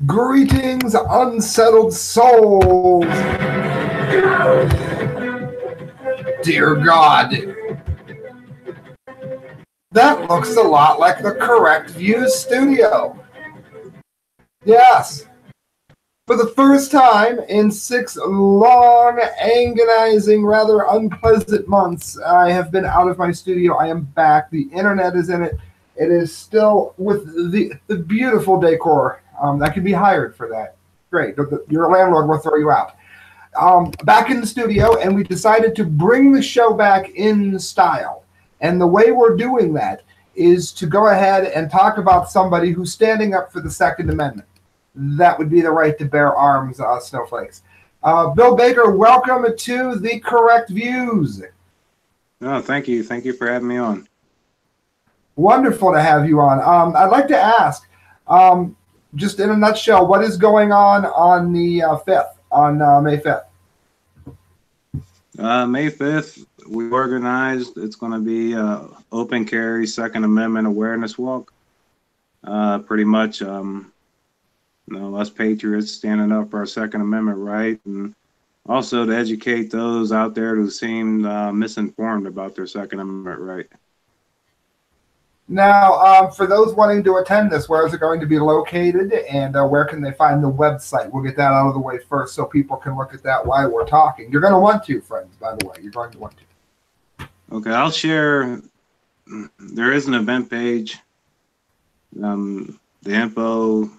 Greetings, unsettled souls. Dear God, that looks a lot like the Correct Views studio. Yes, for the first time in 6 long, agonizing, rather unpleasant months, I have been out of my studio. I am back. The internet is in it. It is still with the beautiful decor. I could be hired for that. Great. Your landlord will throw you out. Back in the studio, and we decided to bring the show back in style. And the way we're doing that is to go ahead and talk about somebody who's standing up for the Second Amendment. That would be the right to bear arms, snowflakes. Bill Baker, welcome to the Correct Views. Oh, thank you. Thank you for having me on. Wonderful to have you on. I'd like to ask, just in a nutshell, what is going on the 5th, on May 5th? May 5th, we organized. It's going to be open carry Second Amendment awareness walk. Pretty much, us patriots standing up for our Second Amendment right, and also to educate those out there who seem misinformed about their Second Amendment right. Now, for those wanting to attend this, where is it going to be located, and where can they find the website? We'll get that out of the way first so people can look at that while we're talking. You're going to want to, friends, by the way. You're going to want to. Okay, I'll share. There is an event page. The info,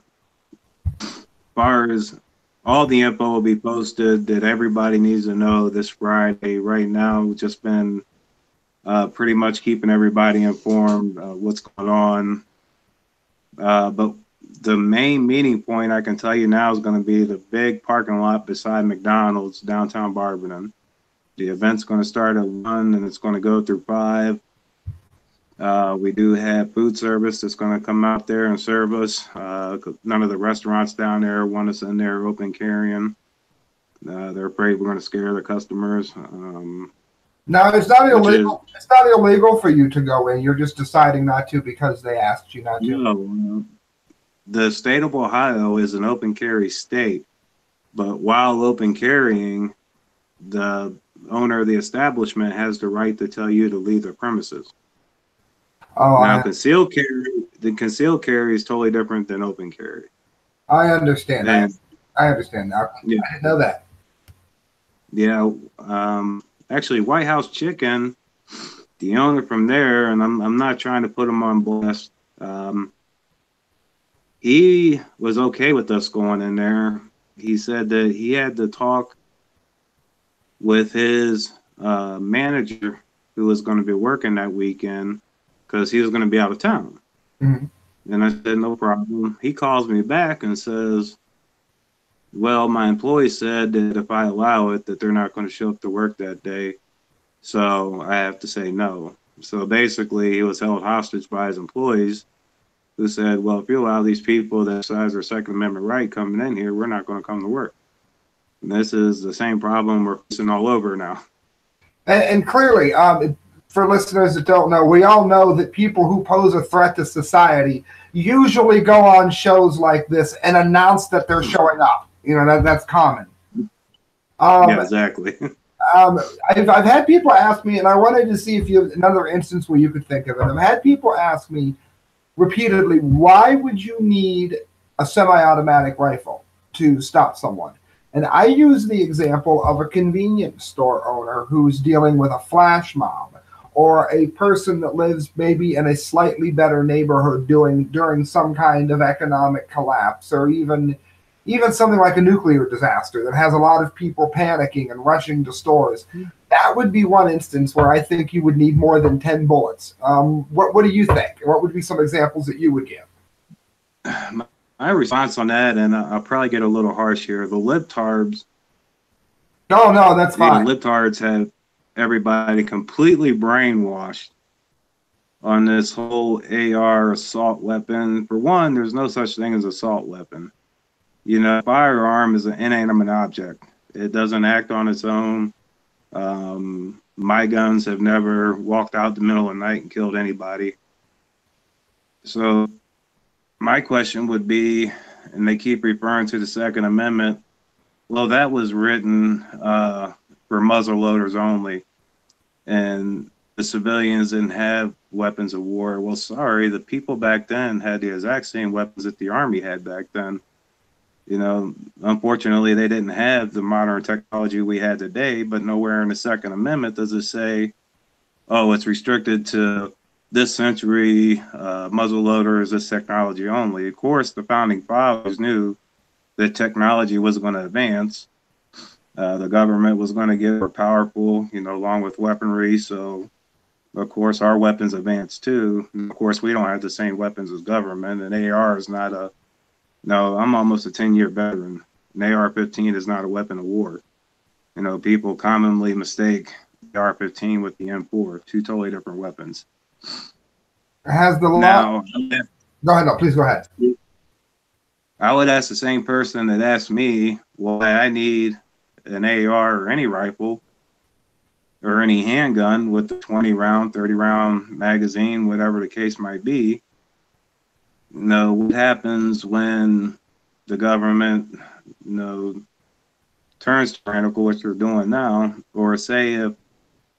as far as all the info will be posted that everybody needs to know this Friday. Right now, we've just been pretty much keeping everybody informed what's going on. But the main meeting point I can tell you now is going to be the big parking lot beside McDonald's, downtown Barberton. The event's going to start at 1 and it's going to go through 5. We do have food service that's going to come out there and serve us. None of the restaurants down there want us in there open carrying. They're afraid we're going to scare the customers. No, it's not illegal. It's not illegal for you to go in. You're just deciding not to because they asked you not to. No, the state of Ohio is an open carry state, but while open carrying, the owner of the establishment has the right to tell you to leave the premises. Oh, now, concealed carry is totally different than open carry. I understand that. I understand that. Yeah. I didn't know that. Yeah. Actually, White House Chicken, the owner from there, and I'm not trying to put him on blast. He was okay with us going in there. He said that he had to talk with his manager who was going to be working that weekend because he was going to be out of town. Mm-hmm. And I said, no problem. He calls me back and says, well, my employee said that if I allow it, that they're not going to show up to work that day. So I have to say no. So basically, he was held hostage by his employees who said, well, if you allow these people that exercise their Second Amendment right coming in here, we're not going to come to work. And this is the same problem we're facing all over now. And clearly, for listeners that don't know, we all know that people who pose a threat to society usually go on shows like this and announce that they're showing up. You know, that's common. Yeah, exactly. I've had people ask me, and I wanted to see if you have another instance where you could think of it. I've had people ask me repeatedly, why would you need a semi-automatic rifle to stop someone? And I use the example of a convenience store owner who's dealing with a flash mob, or a person that lives maybe in a slightly better neighborhood during some kind of economic collapse, or even something like a nuclear disaster that has a lot of people panicking and rushing to stores. That would be one instance where I think you would need more than 10 bullets. What do you think? What would be some examples that you would give? My response on that, and I'll probably get a little harsh here, the libtards. No, that's fine. The libtards have everybody completely brainwashed on this whole AR assault weapon. For one, there's no such thing as assault weapon. You know, a firearm is an inanimate object. It doesn't act on its own. My guns have never walked out the middle of the night and killed anybody. So my question would be, and they keep referring to the Second Amendment. Well, that was written for muzzle loaders only, and the civilians didn't have weapons of war. Well, sorry, the people back then had the exact same weapons that the Army had back then. You know, unfortunately, they didn't have the modern technology we had today, but nowhere in the Second Amendment does it say, oh, it's restricted to this century, muzzle loaders, this technology only. Of course, the founding fathers knew that technology was going to advance. The government was going to get more powerful, you know, along with weaponry. So, of course, our weapons advanced too. And of course, we don't have the same weapons as government. An AR is not a, no, I'm almost a 10-year veteran. An AR-15 is not a weapon of war. You know, people commonly mistake the AR-15 with the M4, two totally different weapons. Has the law? Now, go ahead. No, please go ahead. I would ask the same person that asked me why I need an AR or any rifle or any handgun with the 20-round, 30-round magazine, whatever the case might be. You know, what happens when the government, you know, turns tyrannical, which they're doing now, or say if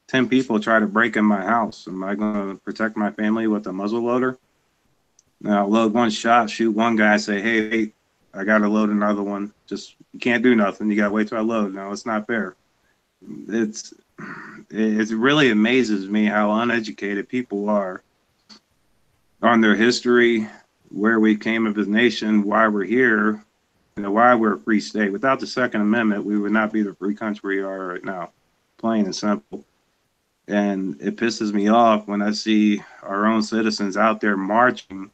10 people try to break in my house, am I going to protect my family with a muzzle loader? Now, load one shot, shoot one guy, say, hey, I got to load another one. Just, you can't do nothing. You got to wait till I load. No, it's not fair. It really amazes me how uneducated people are on their history, where we came of as a nation, why we're here, you know, why we're a free state. Without the Second Amendment, we would not be the free country we are right now, plain and simple. And it pisses me off when I see our own citizens out there marching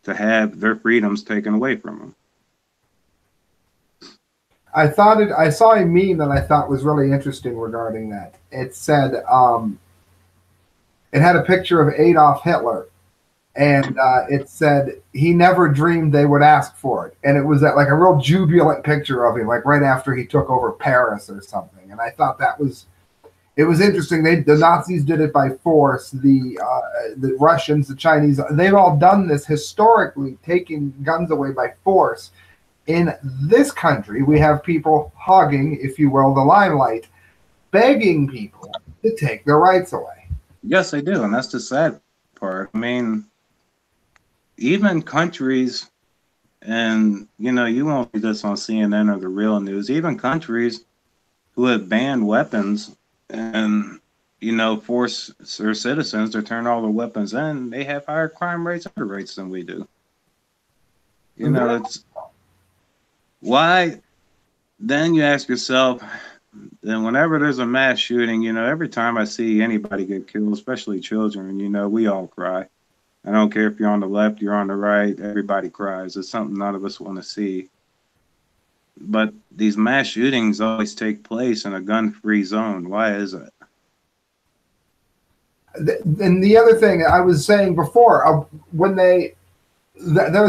to have their freedoms taken away from them. I saw a meme that I thought was really interesting regarding that. It said, it had a picture of Adolf Hitler, and it said he never dreamed they would ask for it. And it was like a real jubilant picture of him, like right after he took over Paris or something. And I thought it was interesting. The Nazis did it by force. The Russians, the Chinese, they've all done this historically, taking guns away by force. In this country, we have people hogging, if you will, the limelight, begging people to take their rights away. Yes, they do, and that's the sad part. I mean, even countries, and you know, you won't see this on CNN or the real news, even countries who have banned weapons and, you know, force their citizens to turn all their weapons in, they have higher crime rates than we do. You know, it's why. Then you ask yourself, then whenever there's a mass shooting, you know, every time I see anybody get killed, especially children, you know, we all cry. I don't care if you're on the left, you're on the right, everybody cries. It's something none of us want to see. But these mass shootings always take place in a gun-free zone. Why is it? And the other thing I was saying before, when there's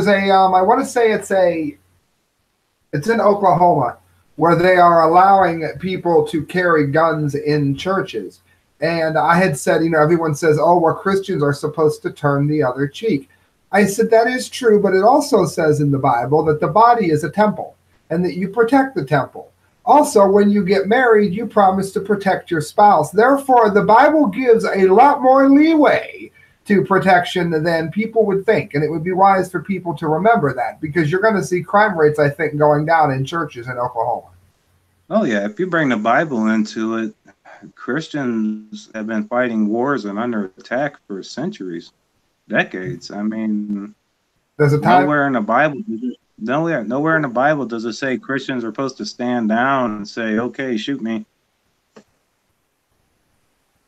a, I want to say it's in Oklahoma, where they are allowing people to carry guns in churches. And I had said, you know, everyone says, oh, well, Christians are supposed to turn the other cheek. I said, that is true, but it also says in the Bible that the body is a temple and that you protect the temple. Also, when you get married, you promise to protect your spouse. Therefore, the Bible gives a lot more leeway to protection than people would think. And it would be wise for people to remember that, because you're going to see crime rates, I think, going down in churches in Oklahoma. Oh, yeah. If you bring the Bible into it, Christians have been fighting wars and under attack for centuries, decades. I mean, there's a time nowhere in the Bible does it say Christians are supposed to stand down and say, okay, shoot me.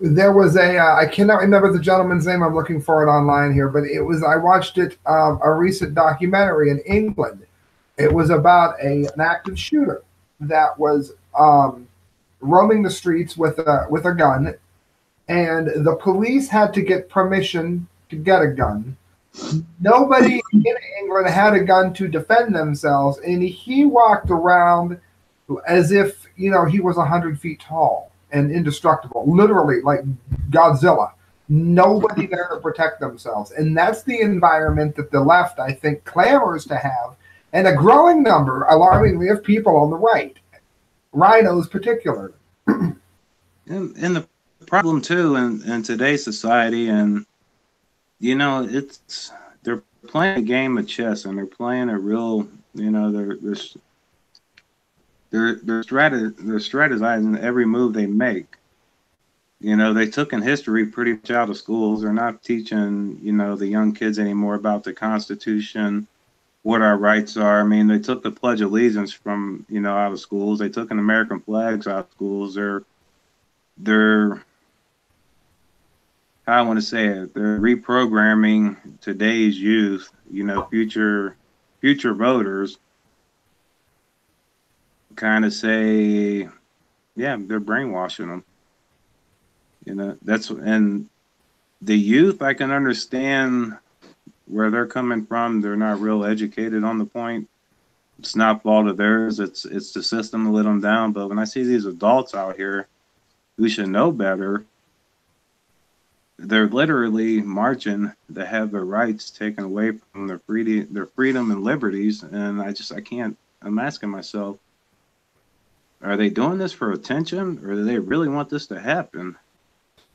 There was I cannot remember the gentleman's name. I'm looking for it online here, but I watched it, a recent documentary in England. It was about an active shooter that was roaming the streets with a gun, and the police had to get permission to get a gun. Nobody in England had a gun to defend themselves, and he walked around as if, you know, he was 100 feet tall and indestructible, literally like Godzilla. Nobody there to protect themselves. And that's the environment that the left, I think, clamors to have, and a growing number, alarmingly, of people on the right, rhinos particularly. And the problem too in today's society, and it's they're playing a game of chess, and they're playing a real, they're strategizing every move they make. They took in history pretty much out of schools. They're not teaching, the young kids anymore about the Constitution, what our rights are. I mean, they took the Pledge of Allegiance from, out of schools. They took an American flags out of schools. They're how I want to say it. They're reprogramming today's youth, future voters. Kind of say, yeah, they're brainwashing them. And the youth, I can understand where they're coming from. They're not real educated on the point. It's not fault of theirs. It's the system that let them down. But when I see these adults out here who should know better, they're literally marching to have their rights taken away from their freedom and liberties. And I can't. I'm asking myself, are they doing this for attention, or do they really want this to happen?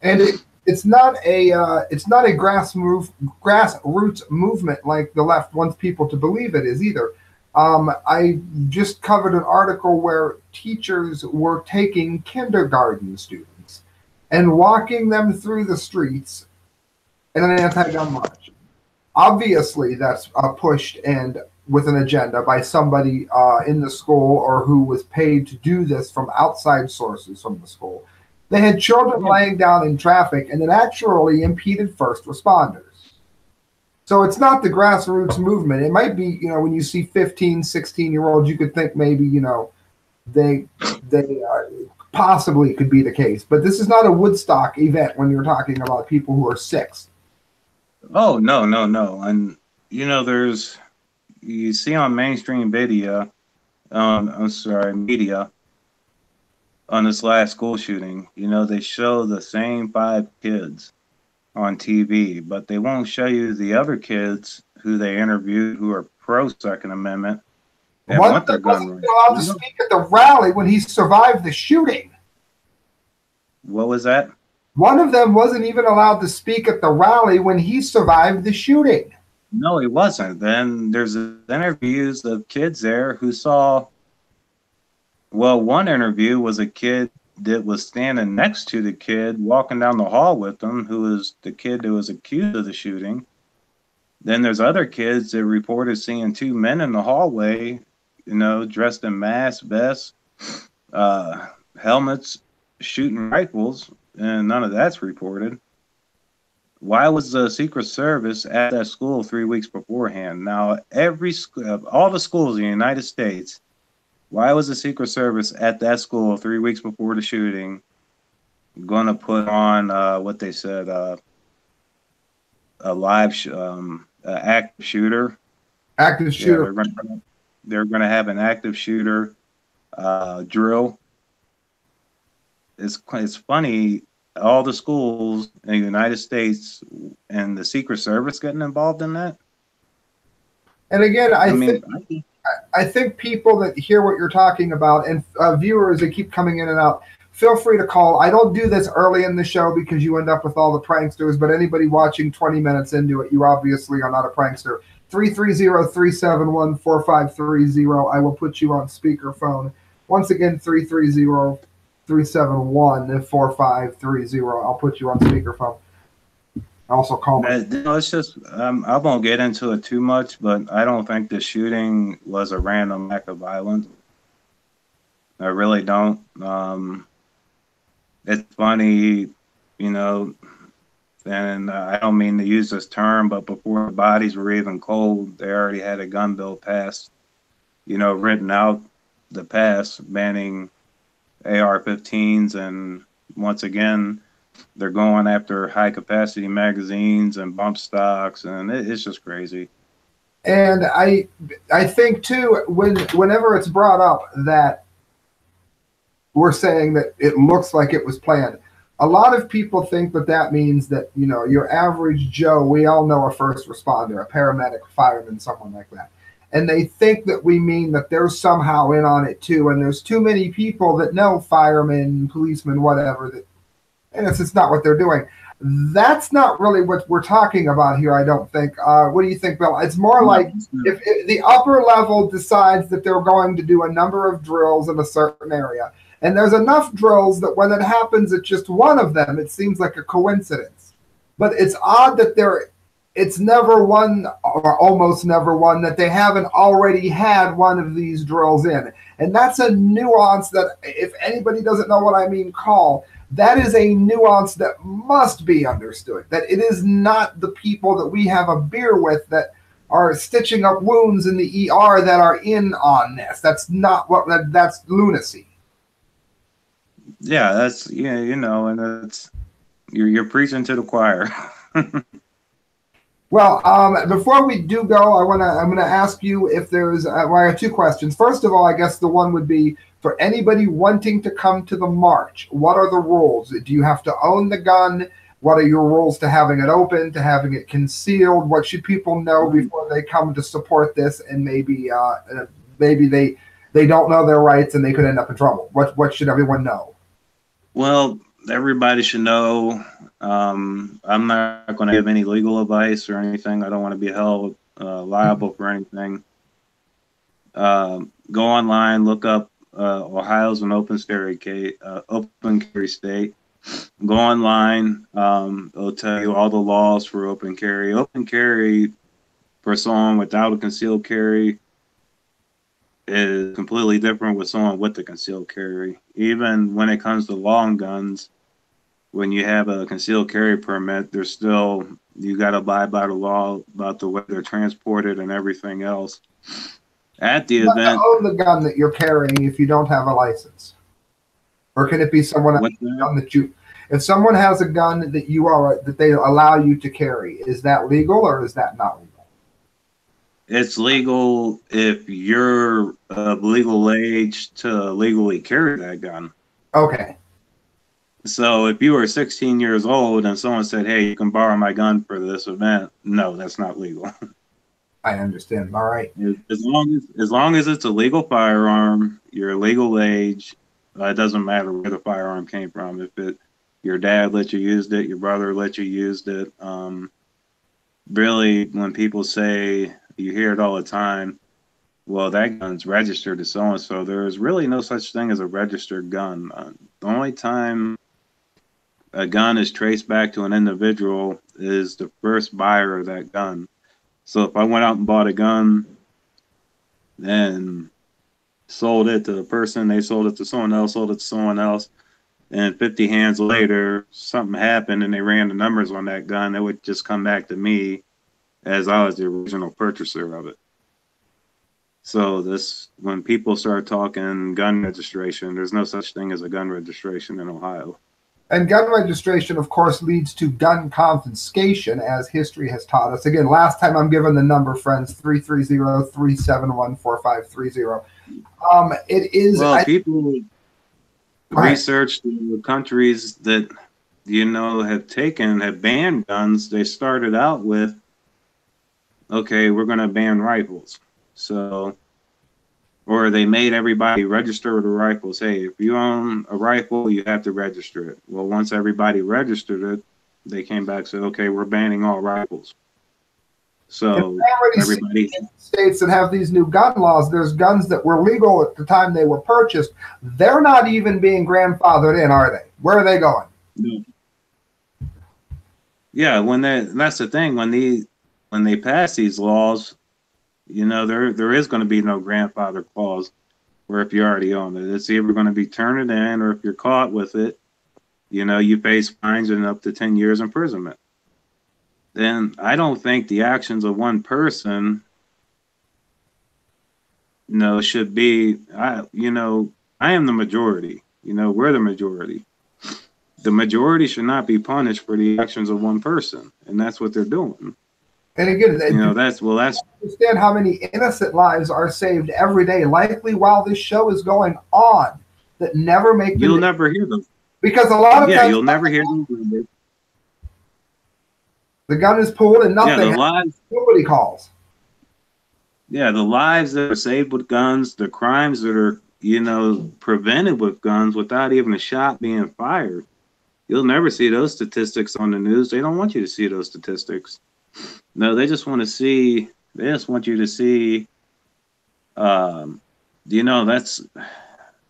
And it's not a grassroots movement like the left wants people to believe it is either. I just covered an article where teachers were taking kindergarten students and walking them through the streets in an anti-gun march. Obviously, that's pushed and with an agenda by somebody in the school or who was paid to do this from outside sources from the school. They had children laying down in traffic, and it actually impeded first responders. So it's not the grassroots movement. It might be, when you see 15, 16-year-olds, you could think maybe, they possibly could be the case. But this is not a Woodstock event when you're talking about people who are 6. Oh, no. And, you see on mainstream media, on this last school shooting, they show the same 5 kids on TV, but they won't show you the other kids who they interviewed who are pro Second Amendment and want their gun rights. Allowed to speak at the rally when he survived the shooting. What was that? One of them wasn't even allowed to speak at the rally when he survived the shooting. No, he wasn't. Then there's interviews of kids there who saw. Well, one interview was a kid that was standing next to the kid walking down the hall with them, who was the kid that was accused of the shooting. Then there's other kids that reported seeing 2 men in the hallway, dressed in masks, vests, helmets, shooting rifles, and none of that's reported. Why was the Secret Service at that school 3 weeks beforehand? Now, all the schools in the United States, why was the Secret Service at that school 3 weeks before the shooting going to put on what they said, a live active shooter? Active shooter. Yeah, they're going to have an active shooter drill. It's funny, all the schools in the United States and the Secret Service getting involved in that. And again, I think people that hear what you're talking about, and viewers that keep coming in and out, feel free to call. I don't do this early in the show because you end up with all the pranksters, but anybody watching 20 minutes into it, you obviously are not a prankster. 330-371-4530. I will put you on speakerphone. Once again, 330-371-4530. I'll put you on speakerphone. Also call me. It's just I won't get into it too much, but I don't think the shooting was a random act of violence. I really don't. It's funny, and I don't mean to use this term, but before the bodies were even cold, they already had a gun bill passed, written out the pass banning AR-15s, and once again, they're going after high-capacity magazines and bump stocks, and it's just crazy. And I think, too, whenever it's brought up that we're saying that it looks like it was planned, a lot of people think that means that, your average Joe, we all know a first responder, a paramedic, fireman, someone like that. and they think that we mean that they're somehow in on it too. And there's too many people that know firemen, policemen, whatever, that, and it's not what they're doing. That's not really what we're talking about here, I don't think. What do you think, Bill? It's more like if the upper level decides that they're going to do a number of drills in a certain area, and there's enough drills that when it happens at just one of them, it seems like a coincidence. But it's odd that it's never one, or almost never one, that they haven't already had one of these drills in. And that's a nuance that, if anybody doesn't know what I mean, call. That is a nuance that must be understood. That it is not the people that we have a beer with that are stitching up wounds in the ER that are in on this. That's not what, that's lunacy. Yeah, that's, yeah, you know, and that's, you're preaching to the choir. Well, before we do go, I'm gonna ask you if there's. Well, I have two questions. First of all, I guess the one would be for anybody wanting to come to the march. What are the rules? Do you have to own the gun? What are your rules to having it open, to having it concealed? What should people know before they come to support this? And maybe they don't know their rights and they could end up in trouble. What should everyone know? Well, everybody should know. I'm not going to give any legal advice or anything. I don't want to be held liable for anything. Go online, look up Ohio's an open carry state. Go online. It'll tell you all the laws for open carry. Open carry for someone without a concealed carry is completely different with someone with a concealed carry. Even when it comes to long guns, when you have a concealed carry permit, there's still, you got to abide by the law about the way they're transported and everything else. At the event, you own the gun that you're carrying if you don't have a license, or can it be someone else's gun that you? If someone has a gun that they allow you to carry, is that legal or is that not legal? It's legal if you're of legal age to legally carry that gun. Okay. So if you were 16 years old and someone said, "Hey, you can borrow my gun for this event," no, that's not legal. I understand. All right. As long as it's a legal firearm, you're legal age. It doesn't matter where the firearm came from. If your dad let you use it, your brother let you use it. Really, when people say, you hear it all the time, well, that gun's registered to so-and-so. There is really no such thing as a registered gun. The only time a gun is traced back to an individual is the first buyer of that gun. So if I went out and bought a gun and sold it to a person, they sold it to someone else, sold it to someone else, and 50 hands later, something happened and they ran the numbers on that gun, it would just come back to me as I was the original purchaser of it. So when people start talking gun registration, there's no such thing as a gun registration in Ohio. And gun registration, of course, leads to gun confiscation, as history has taught us. Again, last time I'm given the number, friends, 330-371-4530. It is... Well, people research the countries that, have banned guns. They started out with, okay, we're going to ban rifles. So... Or they made everybody register the rifles. Hey, if you own a rifle, you have to register it. Well, once everybody registered it, they came back and said, okay, we're banning all rifles. So everybody... states that have these new gun laws, there's guns that were legal at the time they were purchased. They're not even being grandfathered in, are they? Where are they going? No. Yeah, that's the thing. When they pass these laws, there is going to be no grandfather clause where if you already own it. It's either going to be turned in, or if you're caught with it, you face fines and up to 10 years imprisonment. Then I don't think the actions of one person, should be, I am the majority. We're the majority. The majority should not be punished for the actions of one person, and that's what they're doing. And again, that's understand how many innocent lives are saved every day, likely while this show is going on, that never make. You'll never hear them because a lot of times you'll never hear them. The gun is pulled and nothing. Nobody calls. Yeah, the lives that are saved with guns, the crimes that are, prevented with guns without even a shot being fired. You'll never see those statistics on the news. They don't want you to see those statistics. No, they just want you to see, um, that's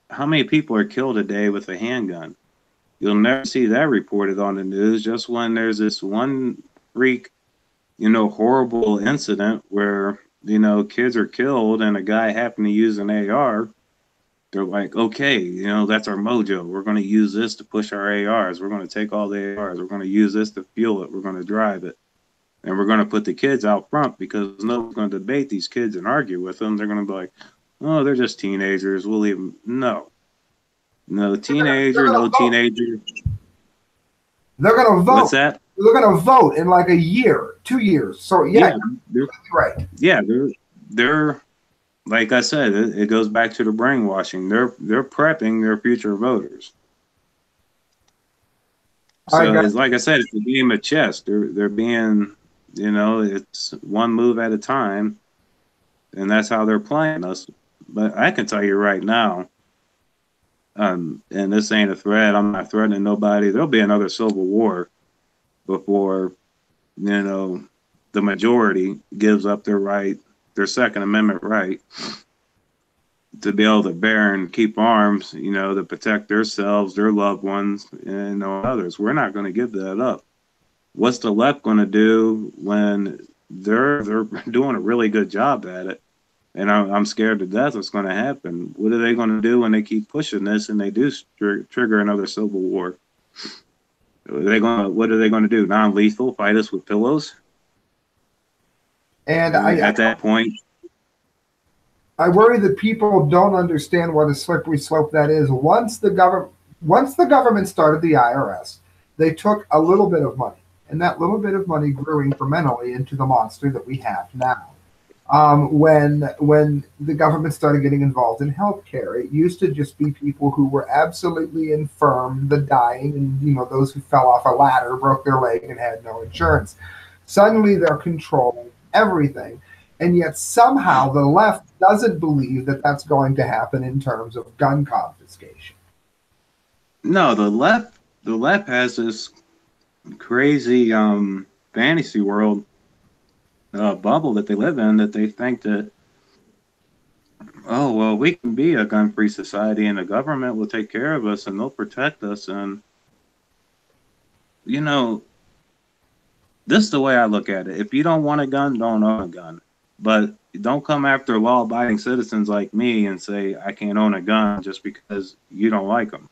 how many people are killed a day with a handgun. You'll never see that reported on the news. Just when there's this one freak, horrible incident where, kids are killed and a guy happened to use an AR, they're like, okay, that's our mojo. We're going to use this to push our ARs. We're going to take all the ARs. We're going to use this to fuel it. We're going to drive it. And we're going to put the kids out front because no one's going to debate these kids and argue with them. They're going to be like, oh, they're just teenagers. We'll leave them. No. No teenager, no teenager. They're going to vote. What's that? They're going to vote in like a year, 2 years. So, yeah, you're right. Yeah, they're like I said, it goes back to the brainwashing. They're prepping their future voters. So it's like I said, it's a game of chess. They're being, it's one move at a time, and that's how they're playing us. But I can tell you right now, and this ain't a threat. I'm not threatening nobody. There'll be another civil war before, the majority gives up their right, their Second Amendment right, to be able to bear and keep arms, to protect themselves, their loved ones, and others. We're not going to give that up. What's the left going to do when they're doing a really good job at it? And I'm scared to death what's going to happen. What are they going to do when they keep pushing this and they do trigger another civil war? What are they going to do? Non-lethal? Fight us with pillows? And at that point, I worry that people don't understand what a slippery slope that is. Once the government started the IRS, they took a little bit of money, and that little bit of money grew incrementally into the monster that we have now. When the government started getting involved in healthcare, it used to just be people who were absolutely infirm, the dying, and those who fell off a ladder, broke their leg, and had no insurance. Suddenly, they're controlling everything. And yet somehow the left doesn't believe that that's going to happen in terms of gun confiscation. No, the left has this crazy fantasy world bubble that they live in, that they think that, oh, well, we can be a gun-free society and the government will take care of us and they'll protect us. And, this is the way I look at it. If you don't want a gun, don't own a gun. But don't come after law-abiding citizens like me and say I can't own a gun just because you don't like them.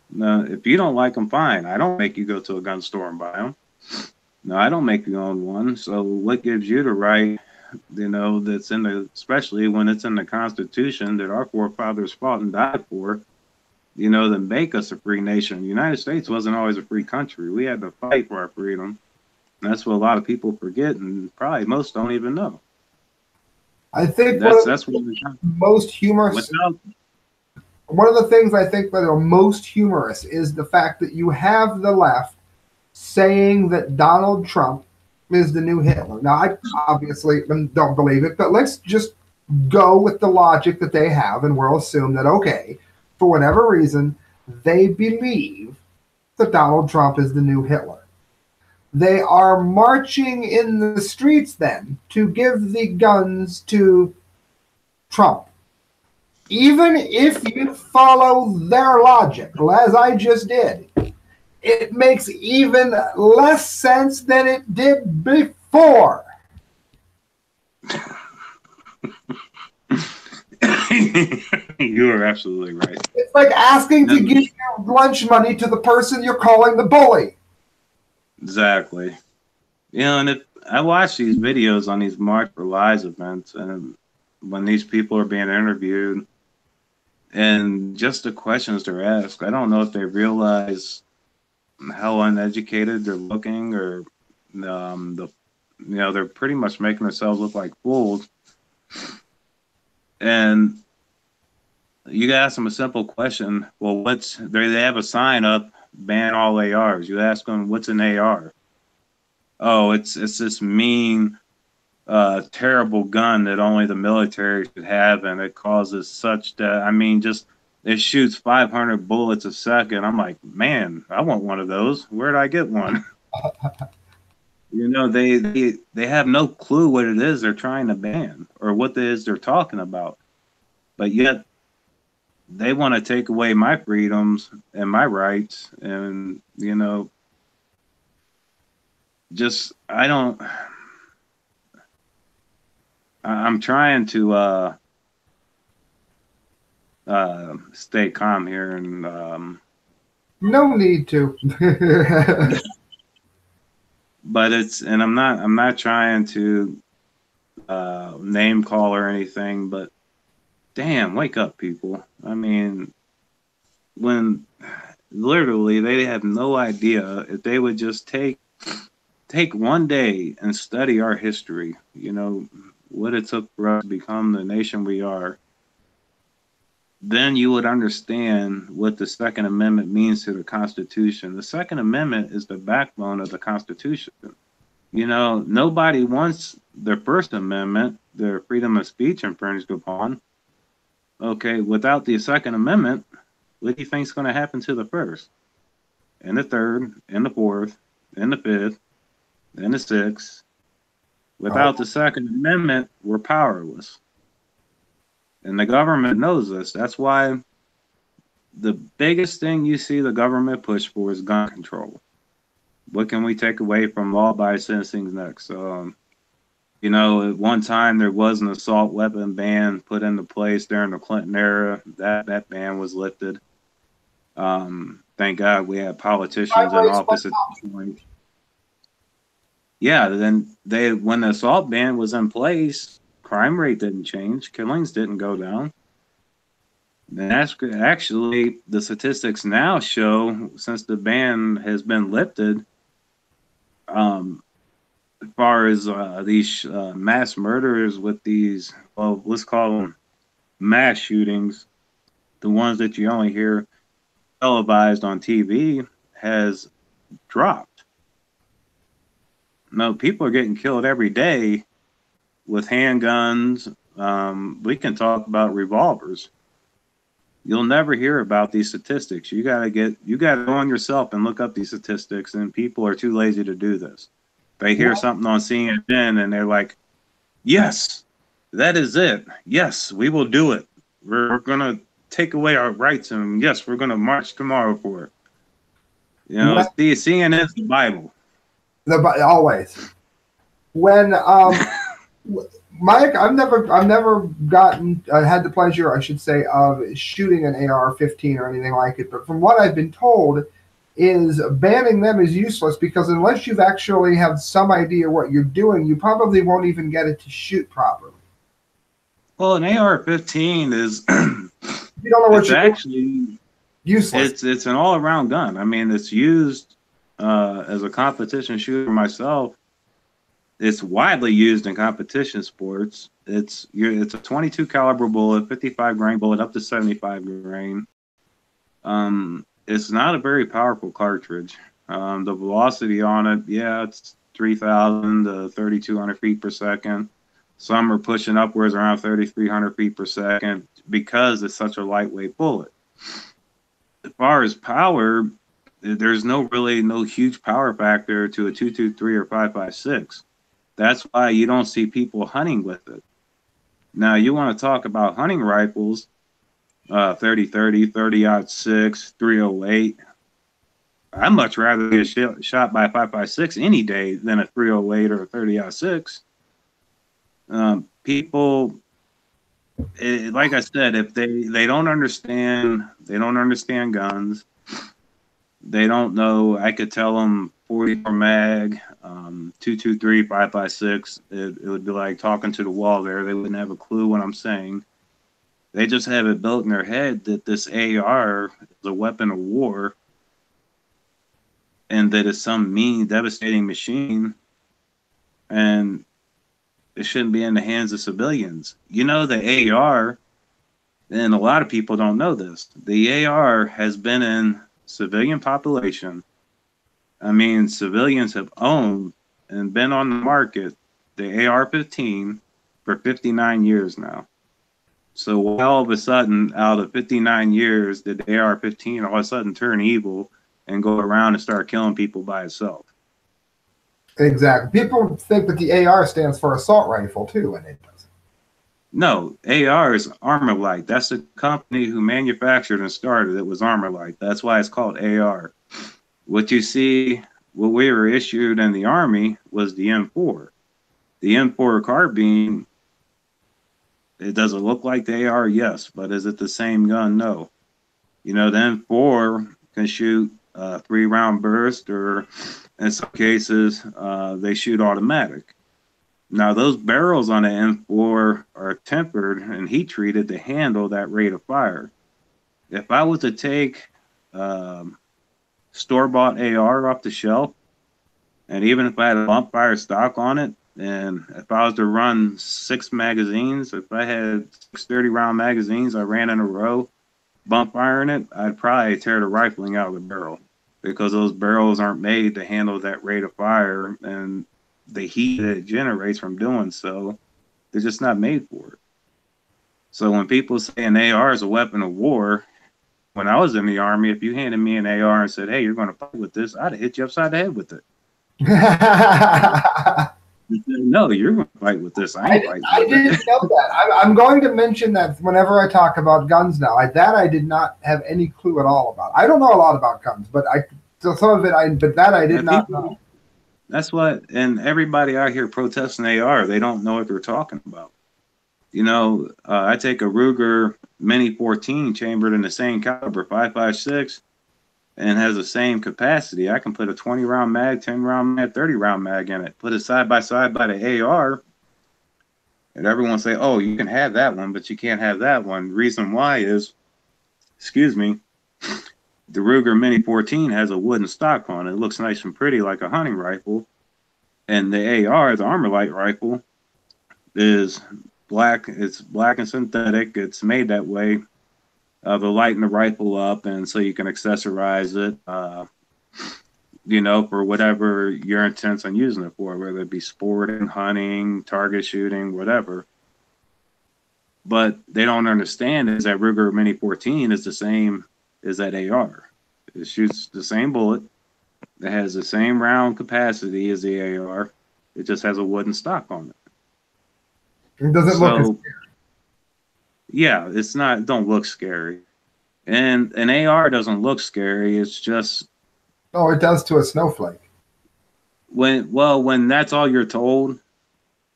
No, if you don't like them, fine. I don't make you go to a gun store and buy them. No, I don't make you own one. So what gives you the right, that's especially when it's in the Constitution that our forefathers fought and died for, to make us a free nation. The United States wasn't always a free country. We had to fight for our freedom. That's what a lot of people forget, and probably most don't even know. I think that's what most humorous. One of the things I think that are most humorous is the fact that you have the left saying that Donald Trump is the new Hitler. Now, I obviously don't believe it, but let's just go with the logic that they have, and we'll assume that, okay, for whatever reason, they believe that Donald Trump is the new Hitler. They are marching in the streets then to give the guns to Trump. Even if you follow their logic, as I just did, it makes even less sense than it did before. You are absolutely right. It's like asking to give your lunch money to the person you're calling the bully. Exactly. And if I watch these videos on these March for Lives events, and when these people are being interviewed, and just the questions they're asked, I don't know if they realize how uneducated they're looking, or they're pretty much making themselves look like fools. And you ask them a simple question. Well, they have a sign up, ban all ARs. You ask them, what's an AR? Oh, it's this mean terrible gun that only the military should have, and it causes such that, I mean, just it shoots 500 bullets a second. I'm like, man, I want one of those. Where did I get one? You know, they have no clue what it is they're trying to ban or what it is they're talking about, but yet they want to take away my freedoms and my rights, and you know, just I don't. I'm trying to stay calm here, and No need to. but it's, and I'm not trying to name call or anything, but damn, wake up, people. I mean, when literally they have no idea if they would just take one day and study our history, you know, what it took for us to become the nation we are, then you would understand what the Second Amendment means to the Constitution. The Second Amendment is the backbone of the Constitution. You know, nobody wants their First Amendment, their freedom of speech, infringed upon. Okay, without the Second Amendment, what do you think is going to happen to the first, and the third, and the fourth, and the fifth, and the sixth? Without the Second Amendment, we're powerless. And the government knows this. That's why the biggest thing you see the government push for is gun control. What can we take away from law-abiding citizens next? You know, at one time there was an assault weapon ban put into place during the Clinton era. That ban was lifted. Thank God we had politicians in office at this point. Yeah, then when the assault ban was in place, crime rate didn't change, killings didn't go down. And actually, the statistics now show, since the ban has been lifted, as far as these mass murderers with these, well, let's call them mass shootings, the ones that you only hear televised on TV, has dropped. No, people are getting killed every day with handguns. We can talk about revolvers. You'll never hear about these statistics. You gotta go on yourself and look up these statistics, and people are too lazy to do this. They hear something on CNN and they're like, yes, that is it. Yes, we will do it. We're gonna take away our rights, and yes, we're gonna march tomorrow for it. You know, CNN is the Bible. Always. When Mike, I've never had the pleasure, I should say, of shooting an AR-15 or anything like it. But from what I've been told, is banning them is useless, because unless you've actually have some idea what you're doing, you probably won't even get it to shoot properly. Well, an AR-15 is you don't know what it's actually useless. It's an all-around gun. I mean, it's used as a competition shooter myself. It's widely used in competition sports. It's a 22 caliber bullet, 55 grain bullet, up to 75 grain. It's not a very powerful cartridge. The velocity on it, yeah, it's 3,000 to 3,200 feet per second. Some are pushing upwards around 3,300 feet per second because it's such a lightweight bullet. As far as power, there's no huge power factor to a 223 or 5.56. That's why you don't see people hunting with it. Now, you want to talk about hunting rifles, 30-30, 30-06, 308. I'd much rather get shot by a 5.56 any day than a 308 or a 30-06. People, like I said, if they don't understand guns. They don't know. I could tell them 44 mag, 223, 5.56. It would be like talking to the wall there. They wouldn't have a clue what I'm saying. They just have it built in their head that this AR is a weapon of war, and that it's some mean, devastating machine, and it shouldn't be in the hands of civilians. You know, the AR, and a lot of people don't know this, the AR has been in civilian population. I mean, civilians have owned and been on the market the AR-15 for 59 years now. So all of a sudden, out of 59 years, did the AR-15 all of a sudden turn evil and go around and start killing people by itself? Exactly. People think that the AR stands for assault rifle too, and it doesn't. No, AR is Armalite. That's the company who manufactured and started it, was Armalite. That's why it's called AR. What you see, what we were issued in the Army was the M4. The M4 carbine, it doesn't look like the AR, yes, but is it the same gun? No. You know, the M4 can shoot 3-round burst, or in some cases, they shoot automatic. Now, those barrels on the M4 are tempered and heat treated to handle that rate of fire. If I was to take store-bought AR off the shelf, and even if I had a bump fire stock on it, and if I was to run 6 magazines, if I had 6 30-round magazines I ran in a row, bump firing it, I'd probably tear the rifling out of the barrel, because those barrels aren't made to handle that rate of fire, and the heat that it generates from doing so, they're just not made for it. So when people say an AR is a weapon of war, when I was in the Army, if you handed me an AR and said, hey, you're going to fight with this, I'd have hit you upside the head with it. No, you're going to fight with this. I didn't know that. I'm going to mention that whenever I talk about guns now. I did not have any clue at all about. I don't know a lot about guns, but some of it I did not know. That's what, and everybody out here protesting AR, they don't know what they're talking about. You know, I take a Ruger Mini 14 chambered in the same caliber, 5.56, and has the same capacity. I can put a 20-round mag, 10-round mag, 30-round mag in it, put it side by side by the AR, and everyone say, oh, you can have that one, but you can't have that one. Reason why is, excuse me, the Ruger Mini 14 has a wooden stock on it. It looks nice and pretty like a hunting rifle. And the AR, the Armalite rifle, is black. It's black and synthetic. It's made that way to lighten the rifle up, and so you can accessorize it, you know, for whatever your intents on using it for, whether it be sporting, hunting, target shooting, whatever. But they don't understand is that Ruger Mini 14 is the same as that AR. It shoots the same bullet. It has the same round capacity as the AR. It just has a wooden stock on it. It doesn't look as scary. Yeah, it's not. Don't look scary, and an AR doesn't look scary. It's just. Oh, it does to a snowflake. When that's all you're told,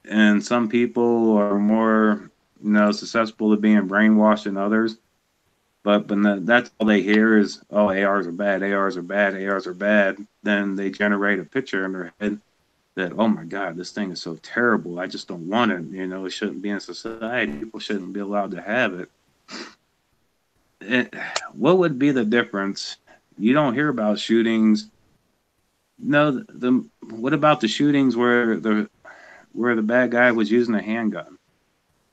and some people are more, you know, susceptible to being brainwashed than others. But that's all they hear is, oh, ARs are bad, ARs are bad, ARs are bad. Then they generate a picture in their head that, oh my God, this thing is so terrible. I just don't want it. You know, it shouldn't be in society. People shouldn't be allowed to have it. What would be the difference? You don't hear about shootings. No, what about the shootings where the bad guy was using a handgun?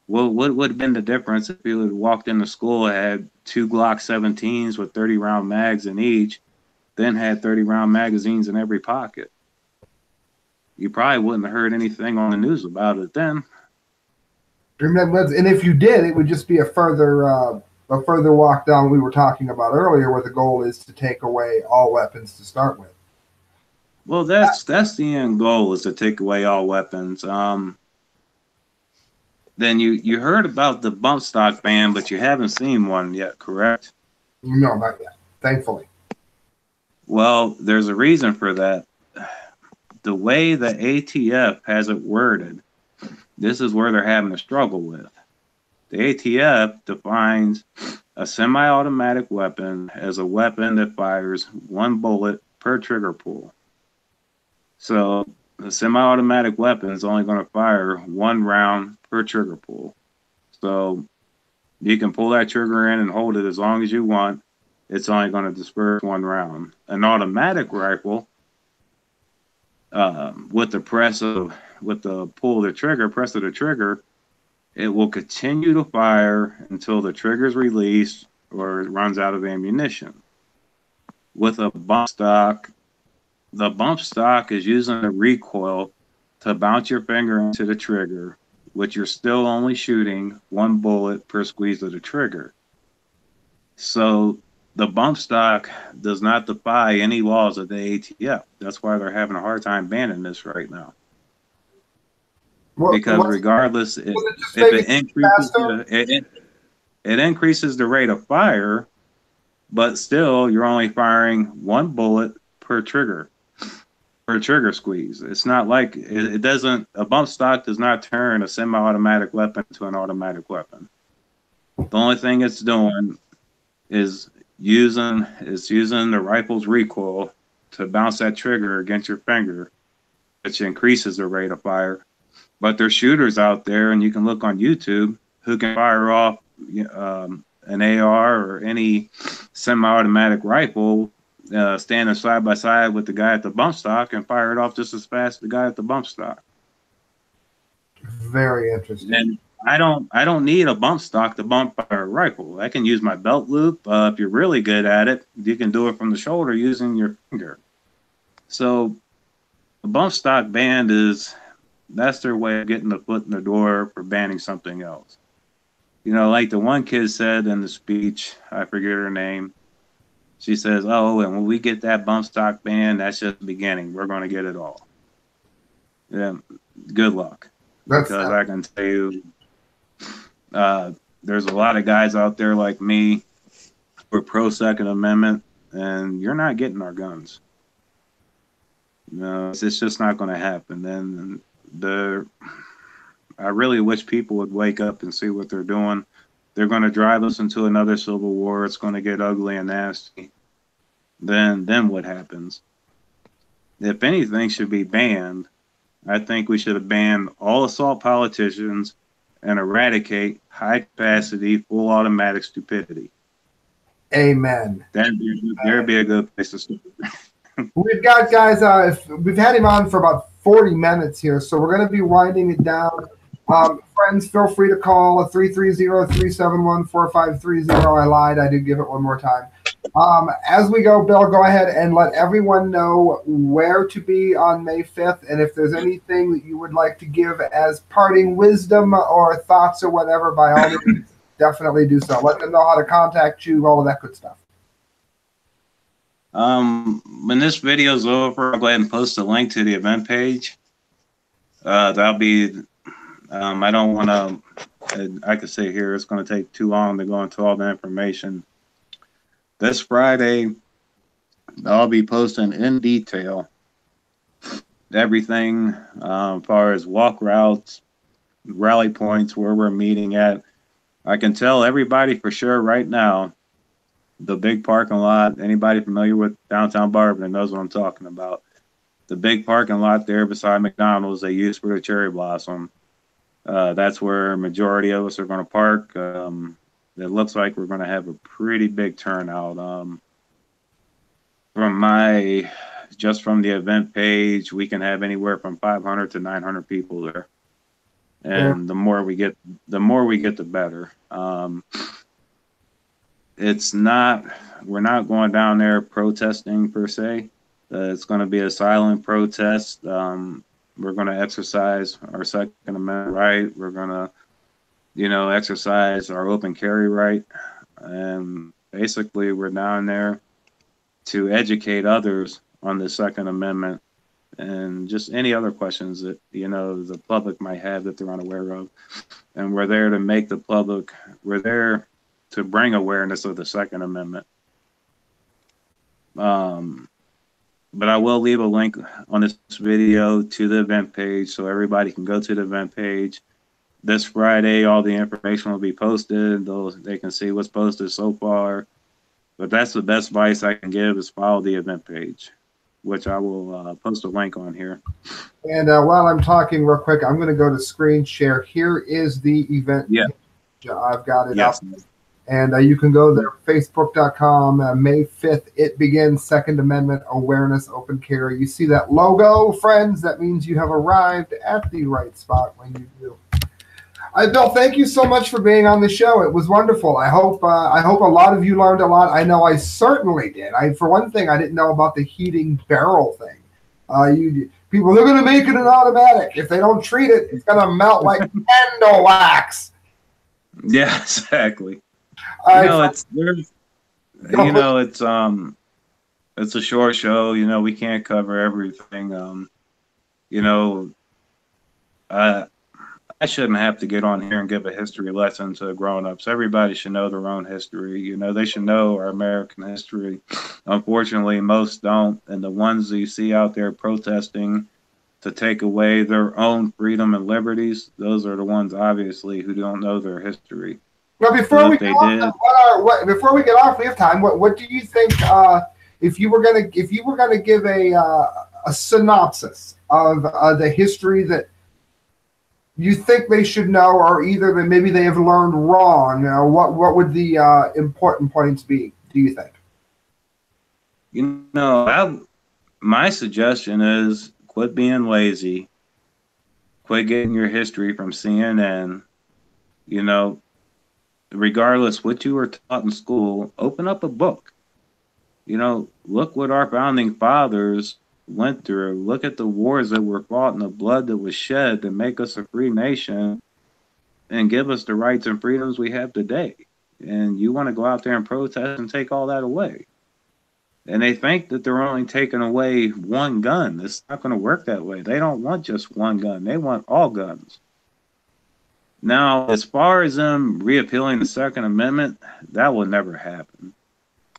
Well, what would have been the difference if he had walked into school, had 2 Glock 17s with 30-round mags in each, then had 30-round magazines in every pocket? You probably wouldn't have heard anything on the news about it then. And if you did, it would just be a further walk down we were talking about earlier, where the goal is to take away all weapons to start with. Well, that's the end goal, is to take away all weapons. Then you heard about the bump stock ban, but you haven't seen one yet, correct? No, not yet, thankfully. Well, there's a reason for that. The way the ATF has it worded, this is where they're having a struggle with. The ATF defines a semi-automatic weapon as a weapon that fires 1 bullet per trigger pull. So a semi-automatic weapon is only going to fire 1 round per trigger pull. So you can pull that trigger in and hold it as long as you want. It's only going to disperse 1 round. An automatic rifle, with the press of the trigger, it will continue to fire until the trigger is released or it runs out of ammunition. With a bump stock, the bump stock is using a recoil to bounce your finger into the trigger, which you're still only shooting 1 bullet per squeeze of the trigger. So the bump stock does not defy any laws of the ATF. That's why they're having a hard time banning this right now. Because regardless, if it increases it increases the rate of fire, but still you're only firing 1 bullet per trigger squeeze. It's not like it doesn't. A bump stock does not turn a semi-automatic weapon to an automatic weapon. The only thing it's doing is using the rifle's recoil to bounce that trigger against your finger, which increases the rate of fire. But there's shooters out there, and you can look on YouTube, who can fire off an AR or any semi-automatic rifle, standing side by side with the guy at the bump stock, and fire it off just as fast as the guy at the bump stock. Very interesting. And I don't need a bump stock to bump fire a rifle. I can use my belt loop. If you're really good at it, you can do it from the shoulder using your finger. So the bump stock ban that's their way of getting the foot in the door for banning something else. You know, like the one kid said in the speech, I forget her name. She says, "Oh, and when we get that bump stock ban, that's just the beginning. We're going to get it all." Yeah, good luck. Because I can tell you, there's a lot of guys out there like me who are pro Second Amendment, and you're not getting our guns. No, it's just not going to happen. And I really wish people would wake up and see what they're doing. They're going to drive us into another civil war. It's going to get ugly and nasty. Then what happens? If anything should be banned, I think we should have banned all assault politicians and eradicate high-capacity, full automatic stupidity. Amen. There'd be a good place to start. We've got guys. We've had him on for about 40 minutes here, so we're going to be winding it down. Friends, feel free to call 330-371-4530. I lied. I did give it one more time. As we go, Bill, go ahead and let everyone know where to be on May 5th, and if there's anything that you would like to give as parting wisdom or thoughts or whatever, by all means, definitely do so. Let them know how to contact you, all of that good stuff. When this video is over, I'll go ahead and post a link to the event page. That'll be, I don't want to, I could say here, it's going to take too long to go into all the information. This Friday, I'll be posting in detail everything as far as walk routes, rally points, where we're meeting at. I can tell everybody for sure right now, the big parking lot, anybody familiar with downtown Barberton knows what I'm talking about. The big parking lot there beside McDonald's they use for the Cherry Blossom. That's where a majority of us are going to park. It looks like we're going to have a pretty big turnout. Just from the event page, we can have anywhere from 500 to 900 people there. And the more we get, the better. We're not going down there protesting per se. It's going to be a silent protest. We're going to exercise our Second Amendment right. We're going to, exercise our open carry right. And basically, we're down there to educate others on the Second Amendment and just any other questions that, the public might have that they're unaware of. And we're there to we're there to bring awareness of the Second Amendment. But I will leave a link on this video to the event page so everybody can go to the event page. This Friday, all the information will be posted. They can see what's posted so far. But that's the best advice I can give is follow the event page, which I will post a link on here. And while I'm talking real quick, I'm going to go to screen share. Here is the event page. I've got it up. And you can go there, facebook.com, May 5th, it begins, Second Amendment Awareness Open Carry. You see that logo, friends? That means you have arrived at the right spot when you do. Bill, thank you so much for being on the show. It was wonderful. I hope a lot of you learned a lot. I know I certainly did. For one thing, I didn't know about the heating barrel thing. People, they're going to make it an automatic. If they don't treat it, it's going to melt like candle wax. Yeah, exactly. All You know, right, it's there's, go, you know, it's a short show. You know, we can't cover everything. You know, I I shouldn't have to get on here and give a history lesson to grown-ups. Everybody should know their own history. You know, they should know our American history. Unfortunately, most don't, and the ones that you see out there protesting to take away their own freedom and liberties, those are the ones obviously who don't know their history. well, Because if they did, before we get off, we have time. What do you think? If you were gonna give a synopsis of the history that you think they should know, or either that maybe they have learned wrong, what would the important points be? Do you think? you know, my suggestion is quit being lazy, quit getting your history from CNN. You know, regardless what you were taught in school, open up a book. You know, look what our founding fathers went through. Look at the wars that were fought and the blood that was shed to make us a free nation and give us the rights and freedoms we have today. And you want to go out there and protest and take all that away. And they think that they're only taking away one gun. It's not going to work that way. They don't want just one gun. They want all guns. Now, as far as them reappealing the Second Amendment, that will never happen.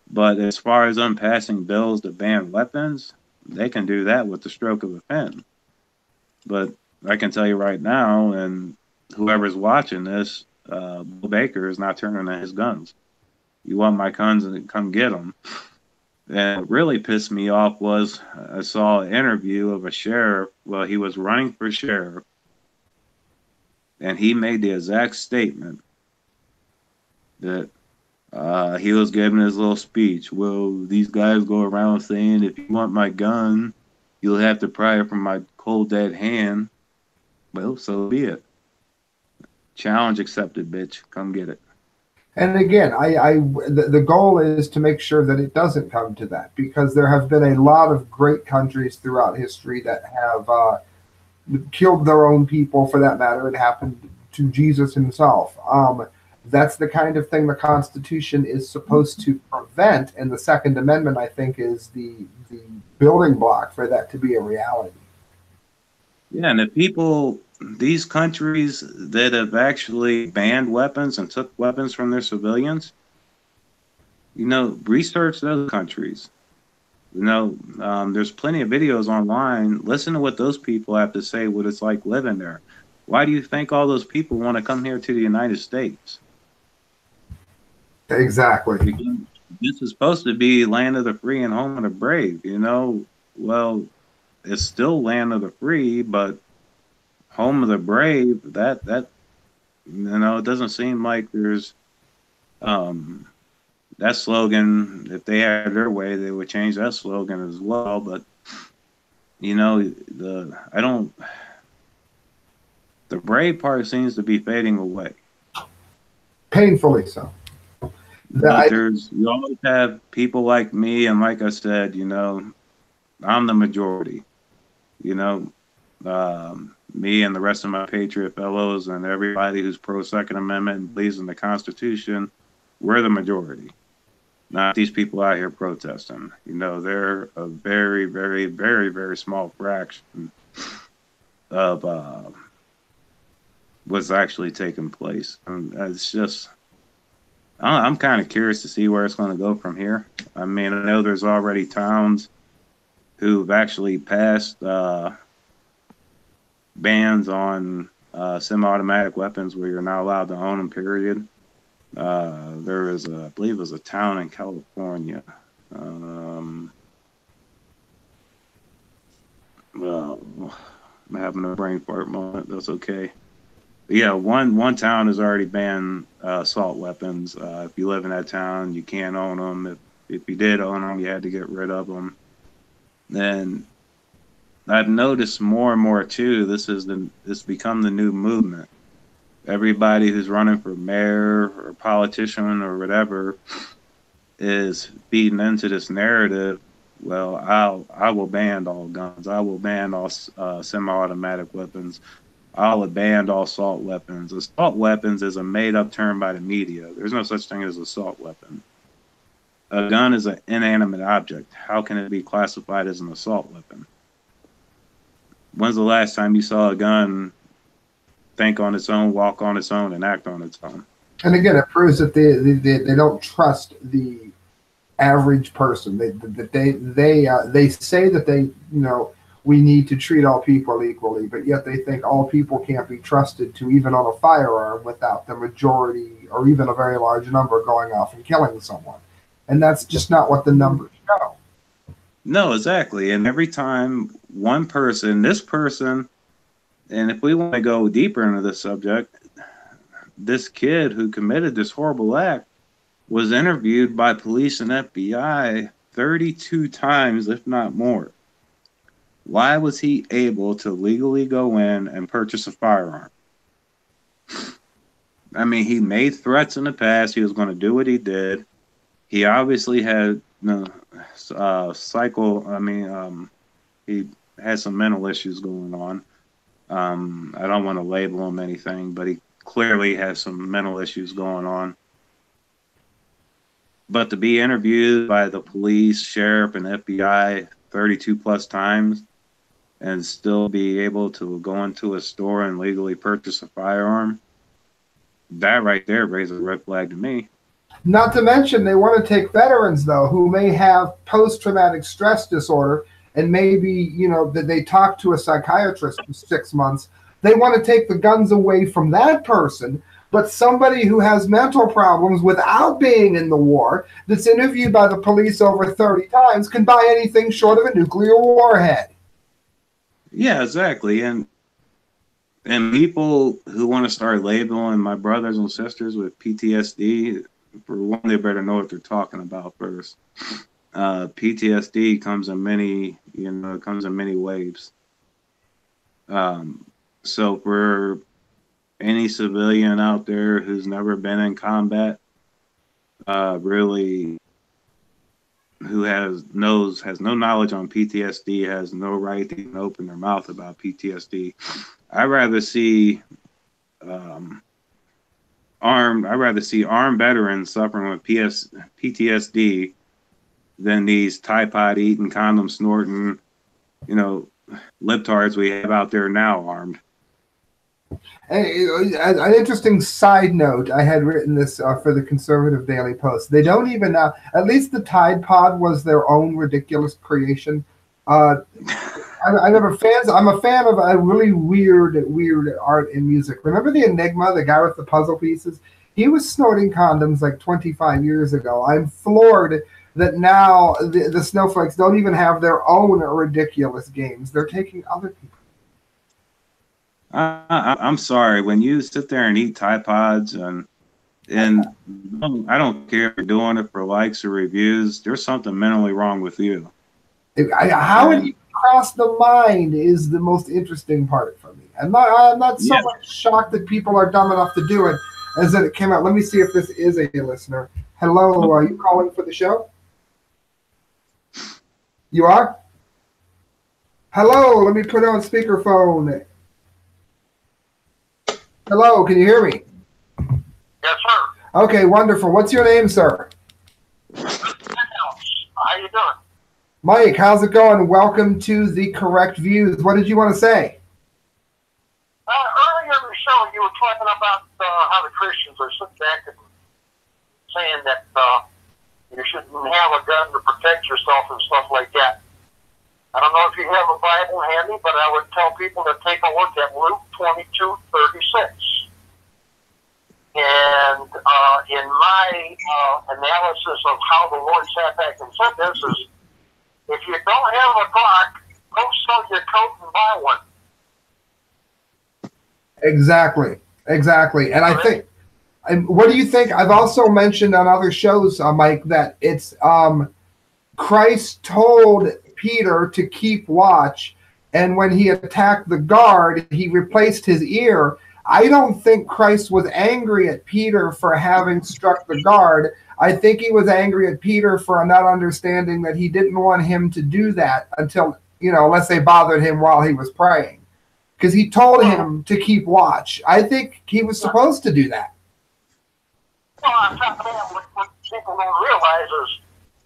But as far as them passing bills to ban weapons, they can do that with the stroke of a pen. But I can tell you right now, and whoever's watching this, Bill Baker is not turning in his guns. You want my guns, and come get them. And what really pissed me off was I saw an interview of a sheriff. Well, he was running for sheriff, and he made the exact statement that he was giving his little speech. Well, these guys go around saying, if you want my gun, you'll have to pry it from my cold dead hand. Well, so be it. Challenge accepted, bitch. Come get it. And again, the goal is to make sure that it doesn't come to that, because there have been a lot of great countries throughout history that have killed their own people, for that matter. It happened to Jesus himself. That's the kind of thing the Constitution is supposed to prevent, and the Second Amendment, I think, is the building block for that to be a reality. Yeah, and the people, these countries that have actually banned weapons and took weapons from their civilians, you know, research those countries. You know, there's plenty of videos online. Listen to what those people have to say, what it's like living there. Why do you think all those people want to come here to the United States? Exactly. Because this is supposed to be land of the free and home of the brave, you know? Well, it's still land of the free, but home of the brave, that you know, it doesn't seem like there's that slogan. If they had their way, they would change that slogan as well. But you know, the brave part seems to be fading away. Painfully so. But you always have people like me, and like I said, you know, I'm the majority. You know, me and the rest of my patriot fellows and everybody who's pro Second Amendment and believes in the Constitution, we're the majority. Not these people out here protesting. You know, they're a very, very, very, very small fraction of what's actually taking place. And it's just, I'm kind of curious to see where it's going to go from here. I mean, I know there's already towns who've actually passed bans on semi-automatic weapons where you're not allowed to own them, period. There is, I believe it was a town in California. Well, I'm having a brain fart moment. That's okay. But yeah, one town has already banned assault weapons. If you live in that town, you can't own them. If you did own them, you had to get rid of them. And I've noticed more and more too. This become the new movement. Everybody who's running for mayor or politician or whatever is feeding into this narrative well, I will ban all guns. I will ban all semi-automatic weapons. I'll ban all assault weapons. Assault weapons is a made-up term by the media. There's no such thing as assault weapon. A gun is an inanimate object. How can it be classified as an assault weapon? When's the last time you saw a gun think on its own, walk on its own, and act on its own? And again, it proves that they don't trust the average person. They say that we need to treat all people equally, but yet they think all people can't be trusted to even own a firearm without the majority or even a very large number going off and killing someone. And that's just not what the numbers show. No, exactly. And every time one person, this person, and if we want to go deeper into the subject, this kid who committed this horrible act was interviewed by police and FBI 32 times, if not more. Why was he able to legally go in and purchase a firearm? I mean, he made threats in the past. He was going to do what he did. He obviously had he had some mental issues going on. I don't want to label him anything, but he clearly has some mental issues going on. But to be interviewed by the police, sheriff, and FBI 32 plus times and still be able to go into a store and legally purchase a firearm, that right there raises a red flag to me. Not to mention, they want to take veterans, though, who may have post-traumatic stress disorder, and maybe, that they talk to a psychiatrist for 6 months. They want to take the guns away from that person, but somebody who has mental problems without being in the war, that's interviewed by the police over 30 times, can buy anything short of a nuclear warhead. Yeah, exactly. And people who want to start labeling my brothers and sisters with PTSD, for one, they better know what they're talking about first. PTSD comes in many waves. So for any civilian out there who's never been in combat, really, who has no knowledge on PTSD, has no right to even open their mouth about PTSD. I'd rather see armed veterans suffering with PTSD than these Tide Pod eating, condom snorting, libtards we have out there now armed. An interesting side note, I had written this for the Conservative Daily Post. They don't even know, at least the Tide Pod was their own ridiculous creation. I'm a fan of a really weird art and music. Remember the Enigma, the guy with the puzzle pieces? He was snorting condoms like 25 years ago. I'm floored that now the snowflakes don't even have their own ridiculous games. They're taking other people. I'm sorry, when you sit there and eat Tide Pods and I don't care if you're doing it for likes or reviews, there's something mentally wrong with you. How it even crossed the mind is the most interesting part for me. I'm not so much shocked that people are dumb enough to do it as that it came out. Let me see if this is a listener. Hello, are you calling for the show? You are? Hello, let me put on speakerphone. Hello, can you hear me? Yes, sir. Okay, wonderful. What's your name, sir? How you doing? Mike, how's it going? Welcome to the Correct Views. What did you want to say? Earlier in the show, you were talking about how the Christians are sitting back and saying that you shouldn't have a gun to protect yourself and stuff like that. I don't know if you have a Bible handy, but I would tell people to take a look at Luke 22:36. And in my analysis of how the Lord sat back and said this is, if you don't have a Glock, go sell your coat and buy one. Exactly. And I think, what do you think? I've also mentioned on other shows, Mike, that it's Christ told Peter to keep watch, and when he attacked the guard, he replaced his ear. I don't think Christ was angry at Peter for having struck the guard. I think he was angry at Peter for not understanding that he didn't want him to do that until, unless they bothered him while he was praying. Because he told him to keep watch. I think he was supposed to do that. Well, on top of that, what people don't realize is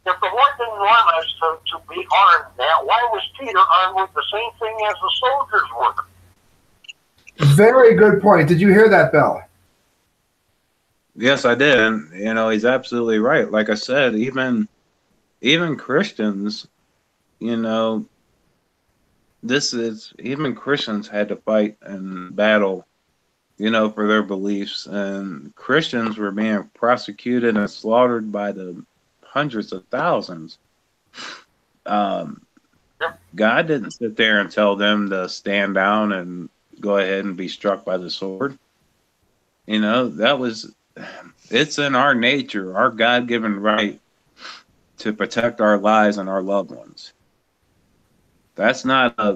if the Lord didn't want us to be armed now, why was Peter armed with the same thing as the soldiers were? Very good point. Did you hear that, Bill? Yes, I did. And, he's absolutely right. Like I said, even Christians, even Christians had to fight and battle, for their beliefs. And Christians were being prosecuted and slaughtered by the hundreds of thousands. God didn't sit there and tell them to stand down and go ahead and be struck by the sword. It's in our nature, our God-given right to protect our lives and our loved ones. That's not a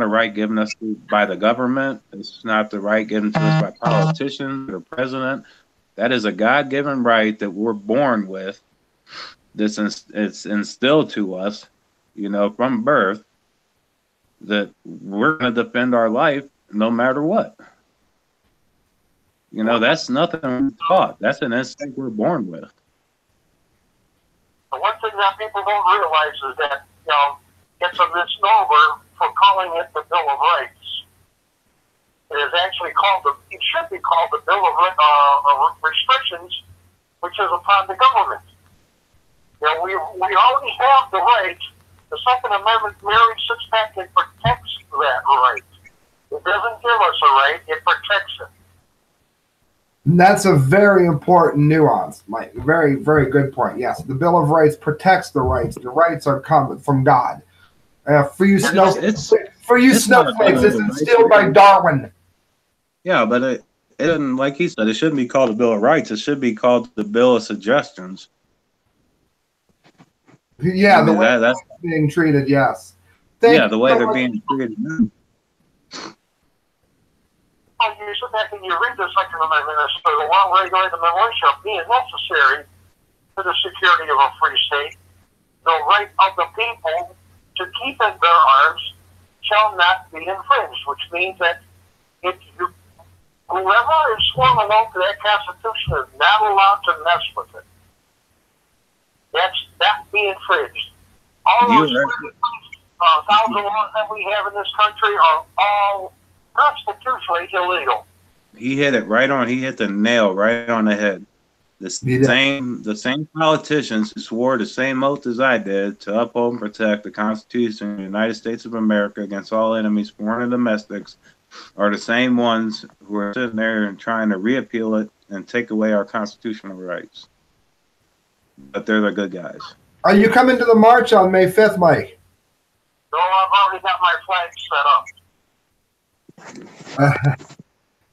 right given us by the government. It's not the right given to us by politicians or president. That is a God-given right that we're born with. It's instilled to us, from birth, that we're going to defend our life no matter what. That's nothing we're taught. That's an instinct we're born with. The one thing that people don't realize is that, it's a misnomer for calling it the Bill of Rights. It is actually it should be called the Bill of Restrictions, which is upon the government. We already have the right. The Second Amendment merely sits back and protects that right. It doesn't give us a right, it protects it. That's a very important nuance, Mike. Very, very good point. Yes, the Bill of Rights protects the rights. The rights are coming from God. For you snowflakes, it's instilled by Darwin. Yeah, but it doesn't, like he said, it shouldn't be called the Bill of Rights. It should be called the Bill of Suggestions. Yeah, the way that's being treated, yes. The way they're being treated. You sit back and you read the Second Amendment and say, the law regulating the militia being necessary for the security of a free state, the right of the people to keep and bear arms shall not be infringed, which means that whoever is sworn an oath to that Constitution is not allowed to mess with it. That be infringed. All those 1,000 laws that we have in this country are all constitutionally illegal. He hit it right on. He hit the nail right on the head. The same politicians who swore the same oath as I did to uphold and protect the Constitution of the United States of America against all enemies, foreign and domestics, are the same ones who are sitting there and trying to reappeal it and take away our constitutional rights. But they're the good guys. Are you coming to the march on May 5th, Mike? No, I've already got my flag set up.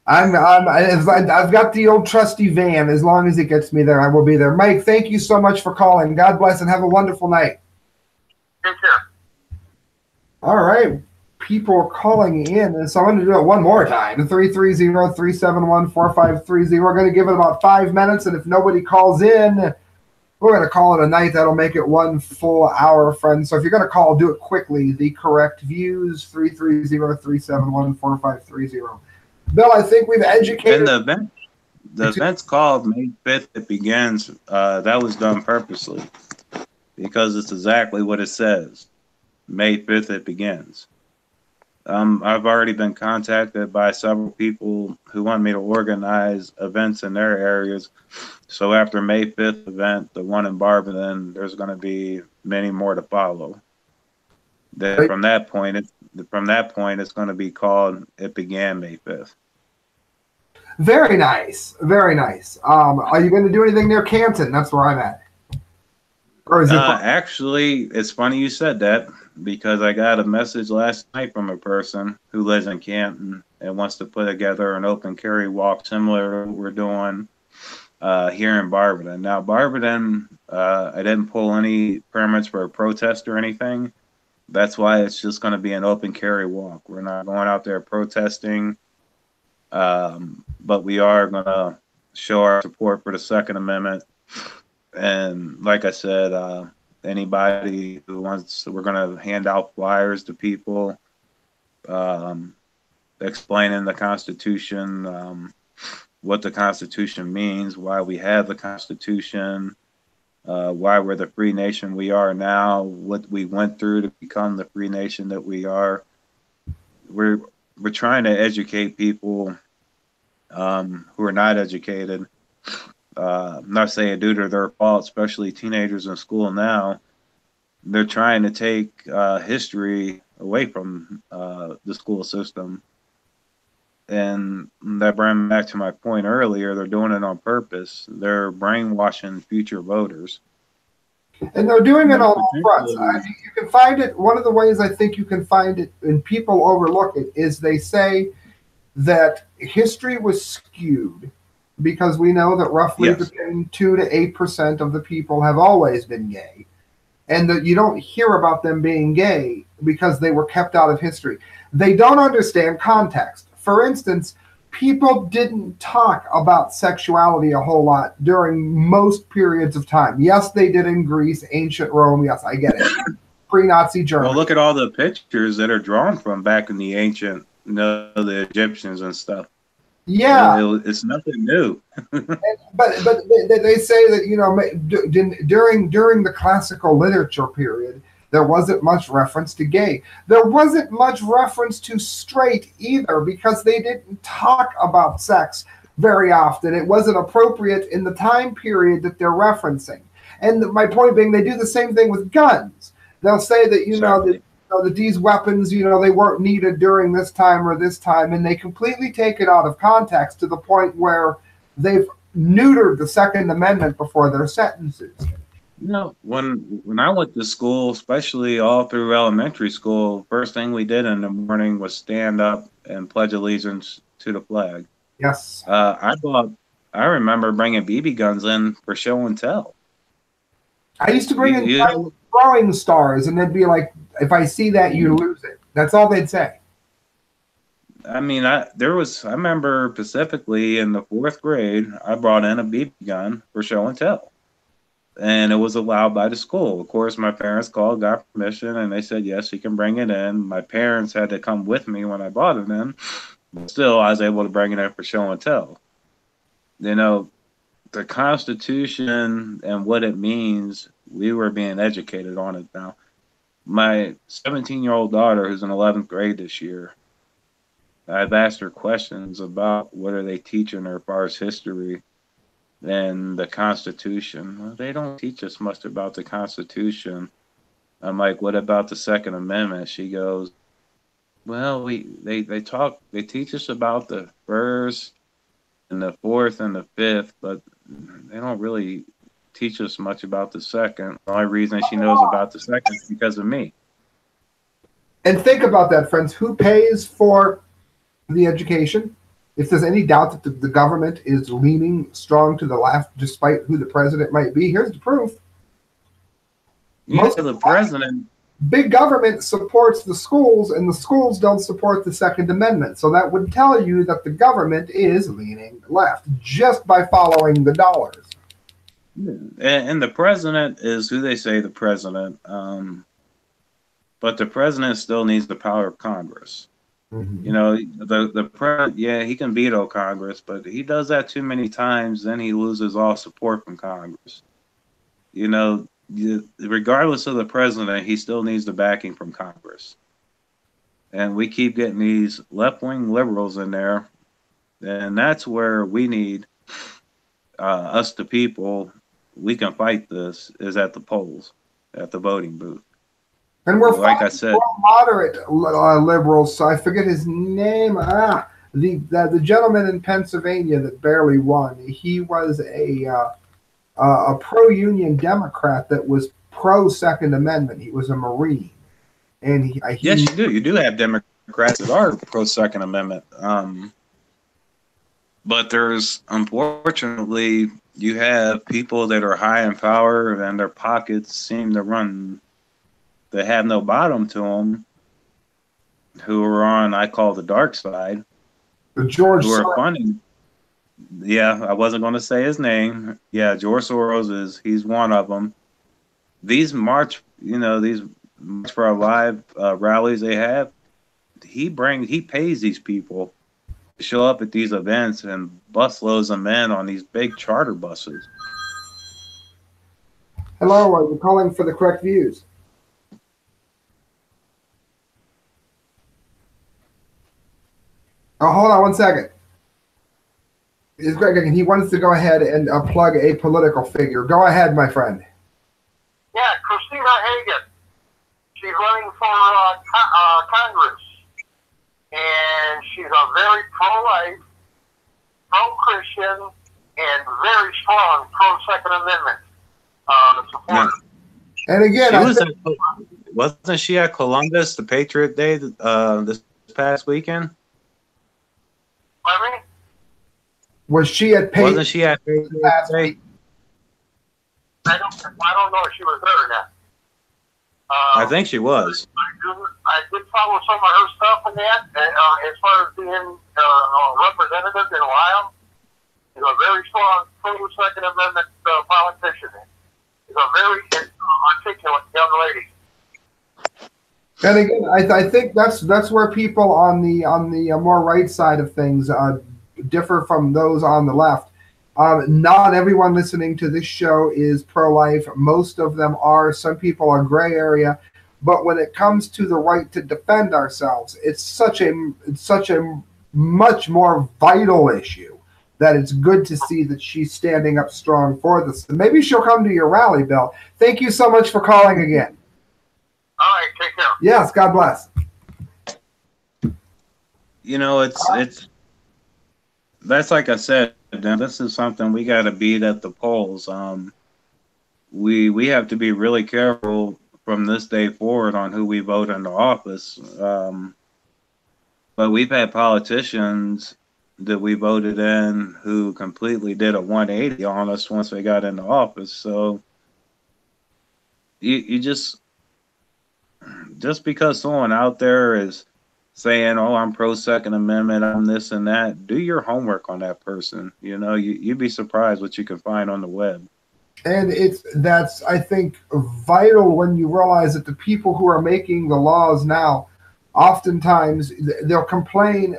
I've got the old trusty van. As long as it gets me there, I will be there. Mike, thank you so much for calling. God bless and have a wonderful night. Take care. All right. People are calling in, so I'm going to do it one more time. 330-371-4530. We're going to give it about 5 minutes, and if nobody calls in, we're going to call it a night. That'll make it 1 full hour, friends. So if you're going to call, do it quickly. The correct views, 330-371-4530. Bill, I think we've educated. And the event's called May 5th. It begins. That was done purposely because it's exactly what it says. May 5th, it begins. I've already been contacted by several people who want me to organize events in their areas. So after May 5th event, the one in Barberton, there's going to be many more to follow. Then from that point, it's going to be called It Began May 5th. Very nice. Very nice. Are you going to do anything near Canton? That's where I'm at. Or is it actually, it's funny you said that because I got a message last night from a person who lives in Canton and wants to put together an open carry walk similar to what we're doing here in Barberton. Now, Barberton, I didn't pull any permits for a protest or anything. That's why it's just going to be an open carry walk. We're not going out there protesting. But we are going to show our support for the Second Amendment. And like I said, anybody who wants, we're going to hand out flyers to people explaining the Constitution, what the Constitution means, why we have the Constitution, why we're the free nation we are now, what we went through to become the free nation that we are. We're trying to educate people who are not educated. I'm not saying due to their fault, especially teenagers in school now. They're trying to take history away from the school system. And that brings me back to my point earlier. They're doing it on purpose. They're brainwashing future voters. And they're doing it on all fronts. You can find it. One of the ways I think you can find it, and people overlook it, is they say that history was skewed because we know that roughly between 2 to 8% of the people have always been gay, and that you don't hear about them being gay because they were kept out of history. They don't understand context. For instance, people didn't talk about sexuality a whole lot during most periods of time. Yes, they did in Greece, ancient Rome. Yes, I get it. Pre-Nazi Germany. Well, look at all the pictures that are drawn from back in the ancient, the Egyptians and stuff. Yeah, it's nothing new. but they say that during the classical literature period, there wasn't much reference to gay. There wasn't much reference to straight either because they didn't talk about sex very often. It wasn't appropriate in the time period that they're referencing. And my point being, they do the same thing with guns. They'll say that, that these weapons, they weren't needed during this time or this time, and they completely take it out of context to the point where they've neutered the Second Amendment before their sentences. When I went to school, especially all through elementary school, first thing we did in the morning was stand up and pledge allegiance to the flag. Yes. I remember bringing BB guns in for show and tell. I used to bring in throwing stars, and they'd be like, if I see that, you lose it. That's all they'd say. I mean, I remember specifically in the 4th grade, I brought in a BB gun for show and tell. And it was allowed by the school. Of course, my parents called, got permission, and they said, yes, you can bring it in. My parents had to come with me when I brought it in. But still, I was able to bring it in for show and tell. The Constitution and what it means, we were being educated on it now. My 17-year-old daughter, who's in 11th grade this year, I've asked her questions about what are they teaching her as far as history and the Constitution. Well, they don't teach us much about the Constitution. I'm like, what about the Second Amendment? She goes, well, they teach us about the first and the fourth and the fifth, but they don't really teach us much about the second. The only reason she knows about the second is because of me. And think about that, friends. Who pays for the education? If there's any doubt that the government is leaning strong to the left, despite who the president might be, here's the proof. Most of the president. Big government supports the schools, and the schools don't support the Second Amendment. So that would tell you that the government is leaning left just by following the dollars. And the president is who they say the president. But the president still needs the power of Congress. Mm-hmm. The president, he can veto Congress, but he does that too many times, then he loses all support from Congress. Regardless of the president, he still needs the backing from Congress. And we keep getting these left-wing liberals in there, and that's where we need us, the people. We can fight this is at the polls, at the voting booth. And we're like I said, moderate liberals. So I forget his name. The gentleman in Pennsylvania that barely won. He was a pro-union Democrat that was pro-Second Amendment. He was a Marine, and yes, you do. You do have Democrats that are pro-Second Amendment. But there's, unfortunately, you have people that are high in power and their pockets seem to run. They have no bottom to them, who are on, I call the dark side. The George who are Soros. funding. Yeah, I wasn't going to say his name. Yeah, George Soros he's one of them. These March for Our Live rallies they have, he pays these people to show up at these events and busloads of men on these big charter buses. Hello, are you calling for the correct views? Oh, hold on one second. It's Greg, and he wants to go ahead and plug a political figure. Go ahead, my friend. Yeah, Christina Hagan. She's running for Congress. And she's a very pro-life, pro-Christian, and very strong pro-Second Amendment supporter. Yeah. And again, wasn't she at Columbus, the Patriot Day, this past weekend? Pardon me? Was she at Patriot? Wasn't she at Patriot Day? I don't know if she was there or not. I think she was. I did follow some of her stuff in that, as far as being representative in Ohio. She's a very strong pro-Second Amendment politician. She's a very articulate young lady. And again, I think that's where people on the more right side of things differ from those on the left. Not everyone listening to this show is pro-life. Most of them are. Some people are gray area. But when it comes to the right to defend ourselves, it's such a much more vital issue that it's good to see that she's standing up strong for this. And maybe she'll come to your rally, Bill. Thank you so much for calling again. All right, take care. Yes, God bless. You know, it's that's like I said, this is something we got to beat at the polls. We have to be really careful from this day forward on who we vote into office. But we've had politicians that we voted in who completely did a 180 on us once they got into office. So you just because someone out there is saying, "Oh, I'm pro Second Amendment, I'm this and that," do your homework on that person. You know, you'd be surprised what you can find on the web. And that's I think vital when you realize that the people who are making the laws now, oftentimes they'll complain.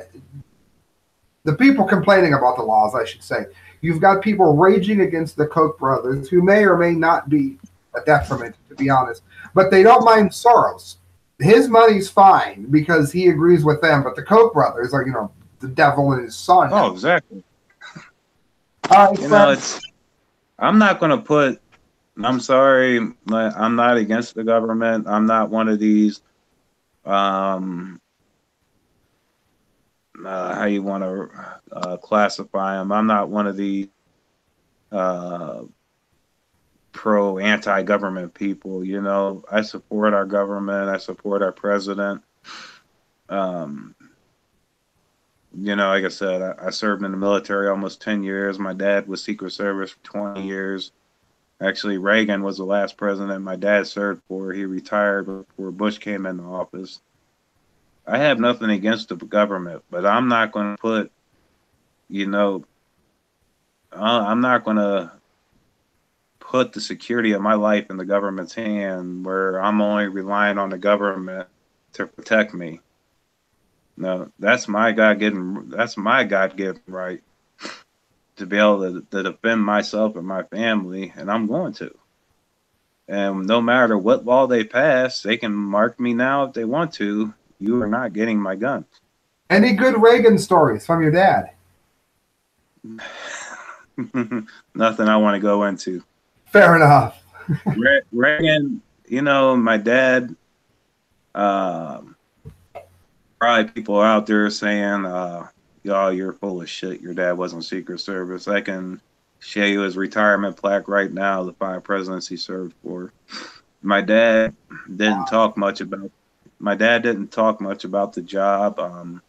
The people complaining about the laws, I should say, you've got people raging against the Koch brothers, who may or may not be a detriment, to be honest, but they don't mind Soros. His money's fine because he agrees with them, but the Koch brothers are, the devil and his son. Oh, exactly. All right, I'm not going to put, I'm sorry, I'm not against the government. I'm not one of these, how you want to classify them. I'm not one of the anti-government people. You know, I support our government. I support our president. Like I said, I served in the military almost 10 years. My dad was Secret Service for 20 years. Actually, Reagan was the last president my dad served for. He retired before Bush came into office. I have nothing against the government, but I'm not going to put, I'm not going to put the security of my life in the government's hand where I'm only relying on the government to protect me. No, that's my God-given right to be able to defend myself and my family, and I'm going to. And no matter what law they pass, they can mark me now if they want to. You are not getting my guns. Any good Reagan stories from your dad? Nothing I want to go into. Fair enough. Reagan, my dad, probably people out there saying, y'all, you're full of shit. Your dad wasn't Secret Service. I can show you his retirement plaque right now, the 5 presidents he served for. My dad didn't talk much about the job.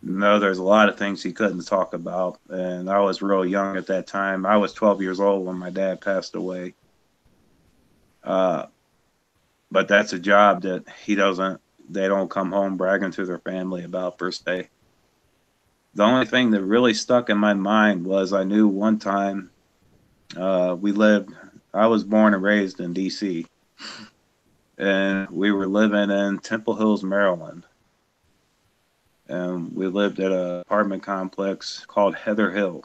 There's a lot of things he couldn't talk about. And I was real young at that time. I was 12 years old when my dad passed away. But that's a job that he doesn't they don't come home bragging to their family about per se. The only thing that really stuck in my mind was I knew one time I was born and raised in DC, and we were living in Temple Hills, Maryland. And we lived at an apartment complex called Heather Hill.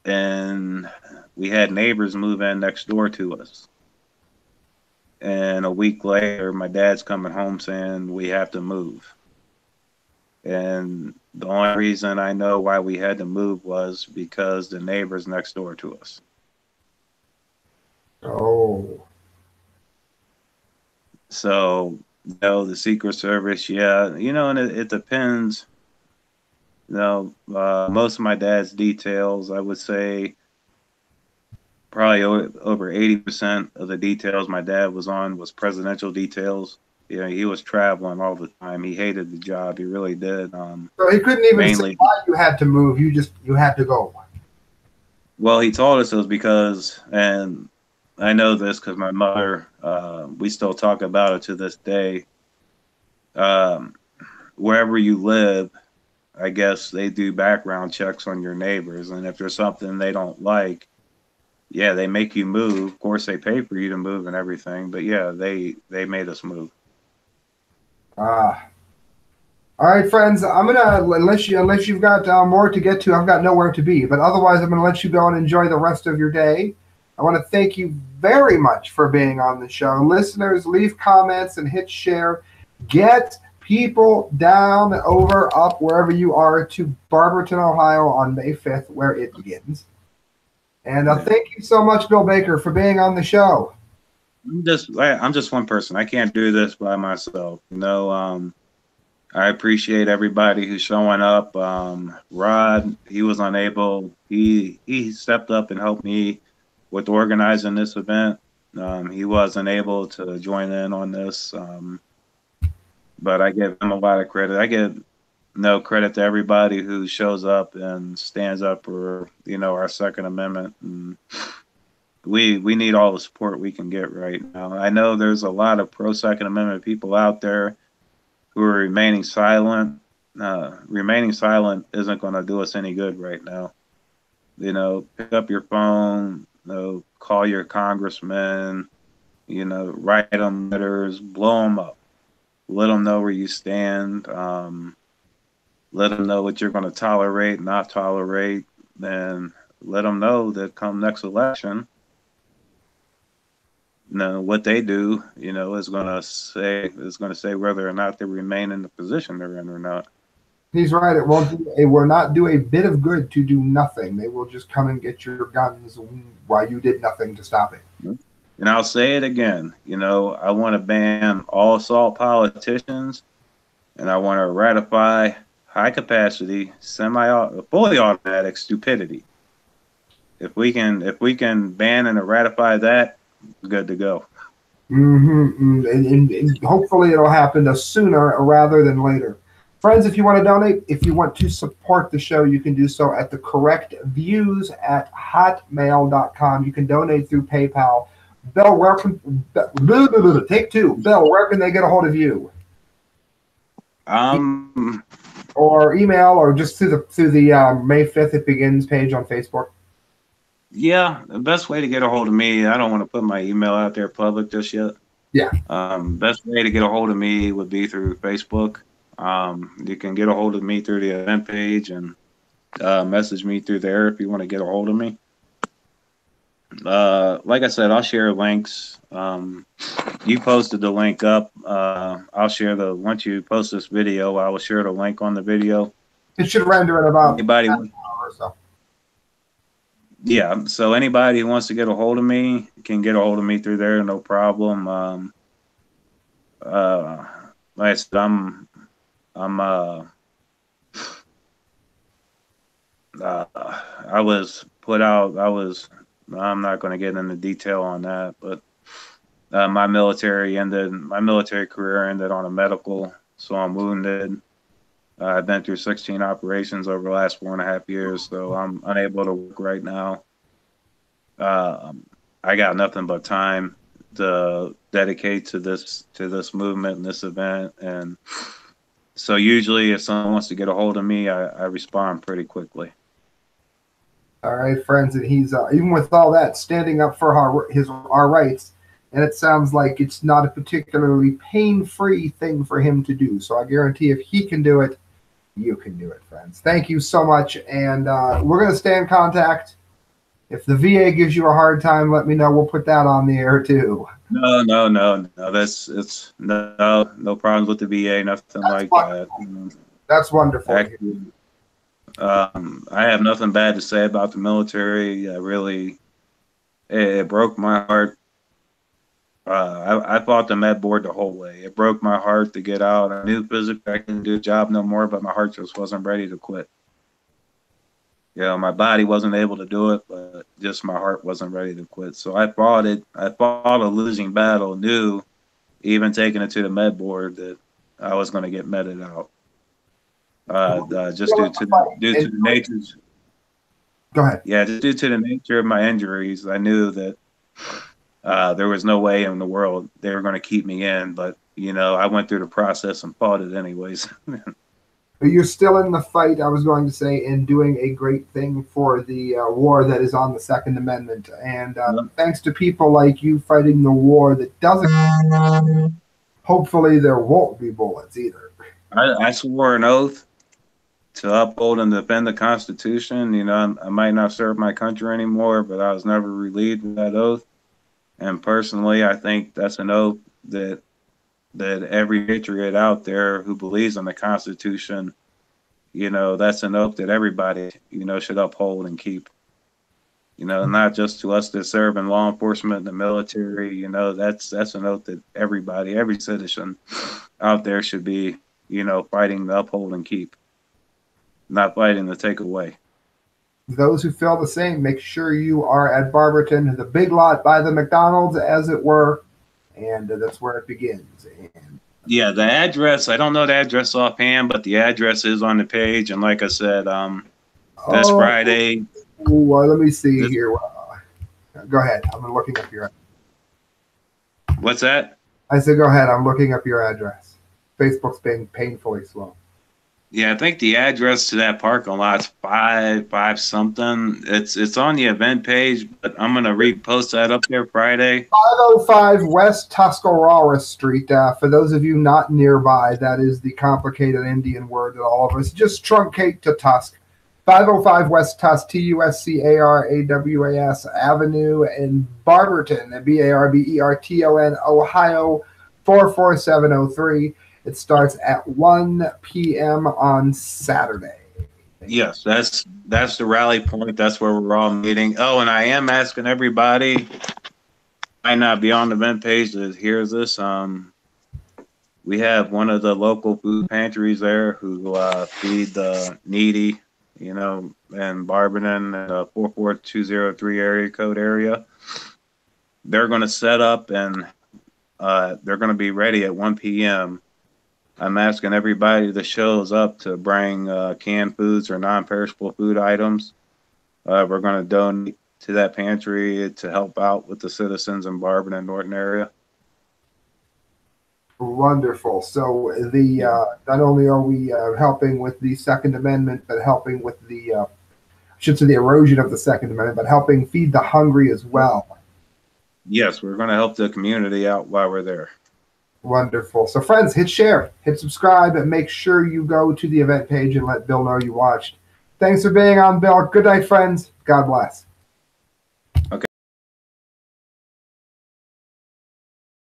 And we had neighbors move in next door to us. And a week later, my dad's coming home saying we have to move. And the only reason I know why we had to move was because the neighbors next door to us. Oh. So, the Secret Service, yeah, and it depends. Most of my dad's details, I would say probably over 80% of the details my dad was on was presidential details. He was traveling all the time. He hated the job. He really did. So he couldn't even say why you had to move. You had to go. Well, he told us it was because, and I know this because my mother, we still talk about it to this day. Wherever you live, I guess they do background checks on your neighbors. And if there's something they don't like, yeah, they make you move. Of course, they pay for you to move and everything. But yeah, they made us move. All right, friends. I'm gonna unless you've got more to get to, I've got nowhere to be. But otherwise, I'm gonna let you go and enjoy the rest of your day. I want to thank you very much for being on the show, listeners. Leave comments and hit share. Get people down, over, up, wherever you are, to Barberton, Ohio, on May 5th, where it begins. And thank you so much, Bill Baker, for being on the show. I'm just one person. I can't do this by myself. I appreciate everybody who's showing up. Rod, he was unable. He stepped up and helped me with organizing this event. He wasn't able to join in on this, but I give him a lot of credit. I give no credit to everybody who shows up and stands up for our Second Amendment. And we need all the support we can get right now. I know there's a lot of pro Second Amendment people out there who are remaining silent. Remaining silent isn't going to do us any good right now. Pick up your phone, call your congressman, write them letters, blow them up, let them know where you stand, let them know what you're going to tolerate, not tolerate, and let them know that come next election, what they do, is going to say whether or not they remain in the position they're in or not. He's right. It will not do a bit of good to do nothing. They will just come and get your guns while you did nothing to stop it. And I'll say it again. I want to ban all assault politicians, and I want to ratify high capacity, fully automatic stupidity. If we can ban and ratify that, good to go. And hopefully it'll happen sooner rather than later. Friends, if you want to donate, if you want to support the show, you can do so at the correct views at hotmail.com. You can donate through PayPal. Bill, take two. Bill, where can they get a hold of you? Or email, or just through the May 5th it begins page on Facebook. Yeah, the best way to get a hold of me, I don't want to put my email out there public just yet. Yeah. Best way to get a hold of me would be through Facebook. You can get a hold of me through the event page and message me through there if you want to get a hold of me. Like I said, I'll share links. You posted the link up. I'll share once you post this video, I will share the link on the video. It should render in about anybody an hour or so. Yeah, so anybody who wants to get a hold of me can get a hold of me through there, no problem. Like I said, I'm not going to get into detail on that, but my military career ended on a medical, so I'm wounded. I've been through 16 operations over the last 4.5 years, so I'm unable to work right now. I got nothing but time. dedicate to this movement and this event. And so usually if someone wants to get a hold of me, I respond pretty quickly. All right, friends, and he's even with all that standing up for our rights, and it sounds like it's not a particularly pain-free thing for him to do. So I guarantee if he can do it, you can do it, friends. Thank you so much, and we're going to stay in contact. If the VA gives you a hard time, let me know. We'll put that on the air too. No. It's no problems with the VA, nothing like that. That's wonderful. Actually, I have nothing bad to say about the military. It broke my heart. I fought the med board the whole way. It broke my heart to get out. I knew physically I couldn't do the job no more, but my heart just wasn't ready to quit. My body wasn't able to do it, but just my heart wasn't ready to quit. So I fought it. I fought a losing battle, knew even taking it to the med board that I was going to get meted out. Just due to the nature. Go ahead. Yeah, just due to the nature of my injuries, I knew that there was no way in the world they were going to keep me in. But, I went through the process and fought it anyways. You're still in the fight, I was going to say, and doing a great thing for the war that is on the Second Amendment. And thanks to people like you fighting the war that doesn't, hopefully there won't be bullets either. I swore an oath to uphold and defend the Constitution. I might not serve my country anymore, but I was never relieved of that oath. And personally, I think that's an oath that every patriot out there who believes in the Constitution, that's an oath that everybody, should uphold and keep. Not just to us that serve in law enforcement and the military. That's an oath that every citizen out there should be, fighting to uphold and keep, not fighting to take away. Those who feel the same, make sure you are at Barberton, the big lot by the McDonald's, as it were. And that's where it begins. And yeah, the address, I don't know the address offhand, but the address is on the page. And like I said, this Friday. Let me see here. Go ahead. I'm looking up your address. What's that? I said, go ahead. I'm looking up your address. Facebook's being painfully slow. Yeah, I think the address to that parking lot's 5 something. It's on the event page, but I'm gonna repost that up there Friday. 505 West Tuscarora Street. For those of you not nearby, that is the complicated Indian word that all of us just truncate to Tusk. 505 West Tusk, Tuscarawas Avenue in Barberton, Barberton, Ohio 44703. It starts at 1 p.m. on Saturday. Yes, that's the rally point. That's where we're all meeting. Oh, and I am asking everybody, might not be on the event page that hears this. We have one of the local food pantries there who feed the needy, in Barberton, 44203 area code area. They're going to set up and they're going to be ready at 1 p.m. I'm asking everybody that shows up to bring canned foods or non-perishable food items. We're going to donate to that pantry to help out with the citizens in Barberton and Norton area. Wonderful. So not only are we helping with the Second Amendment, but helping with the erosion of the Second Amendment, but helping feed the hungry as well. Yes, we're going to help the community out while we're there. Wonderful. So friends, hit share, hit subscribe, and make sure you go to the event page and let Bill know you watched. Thanks for being on, Bill. Good night, friends. God bless.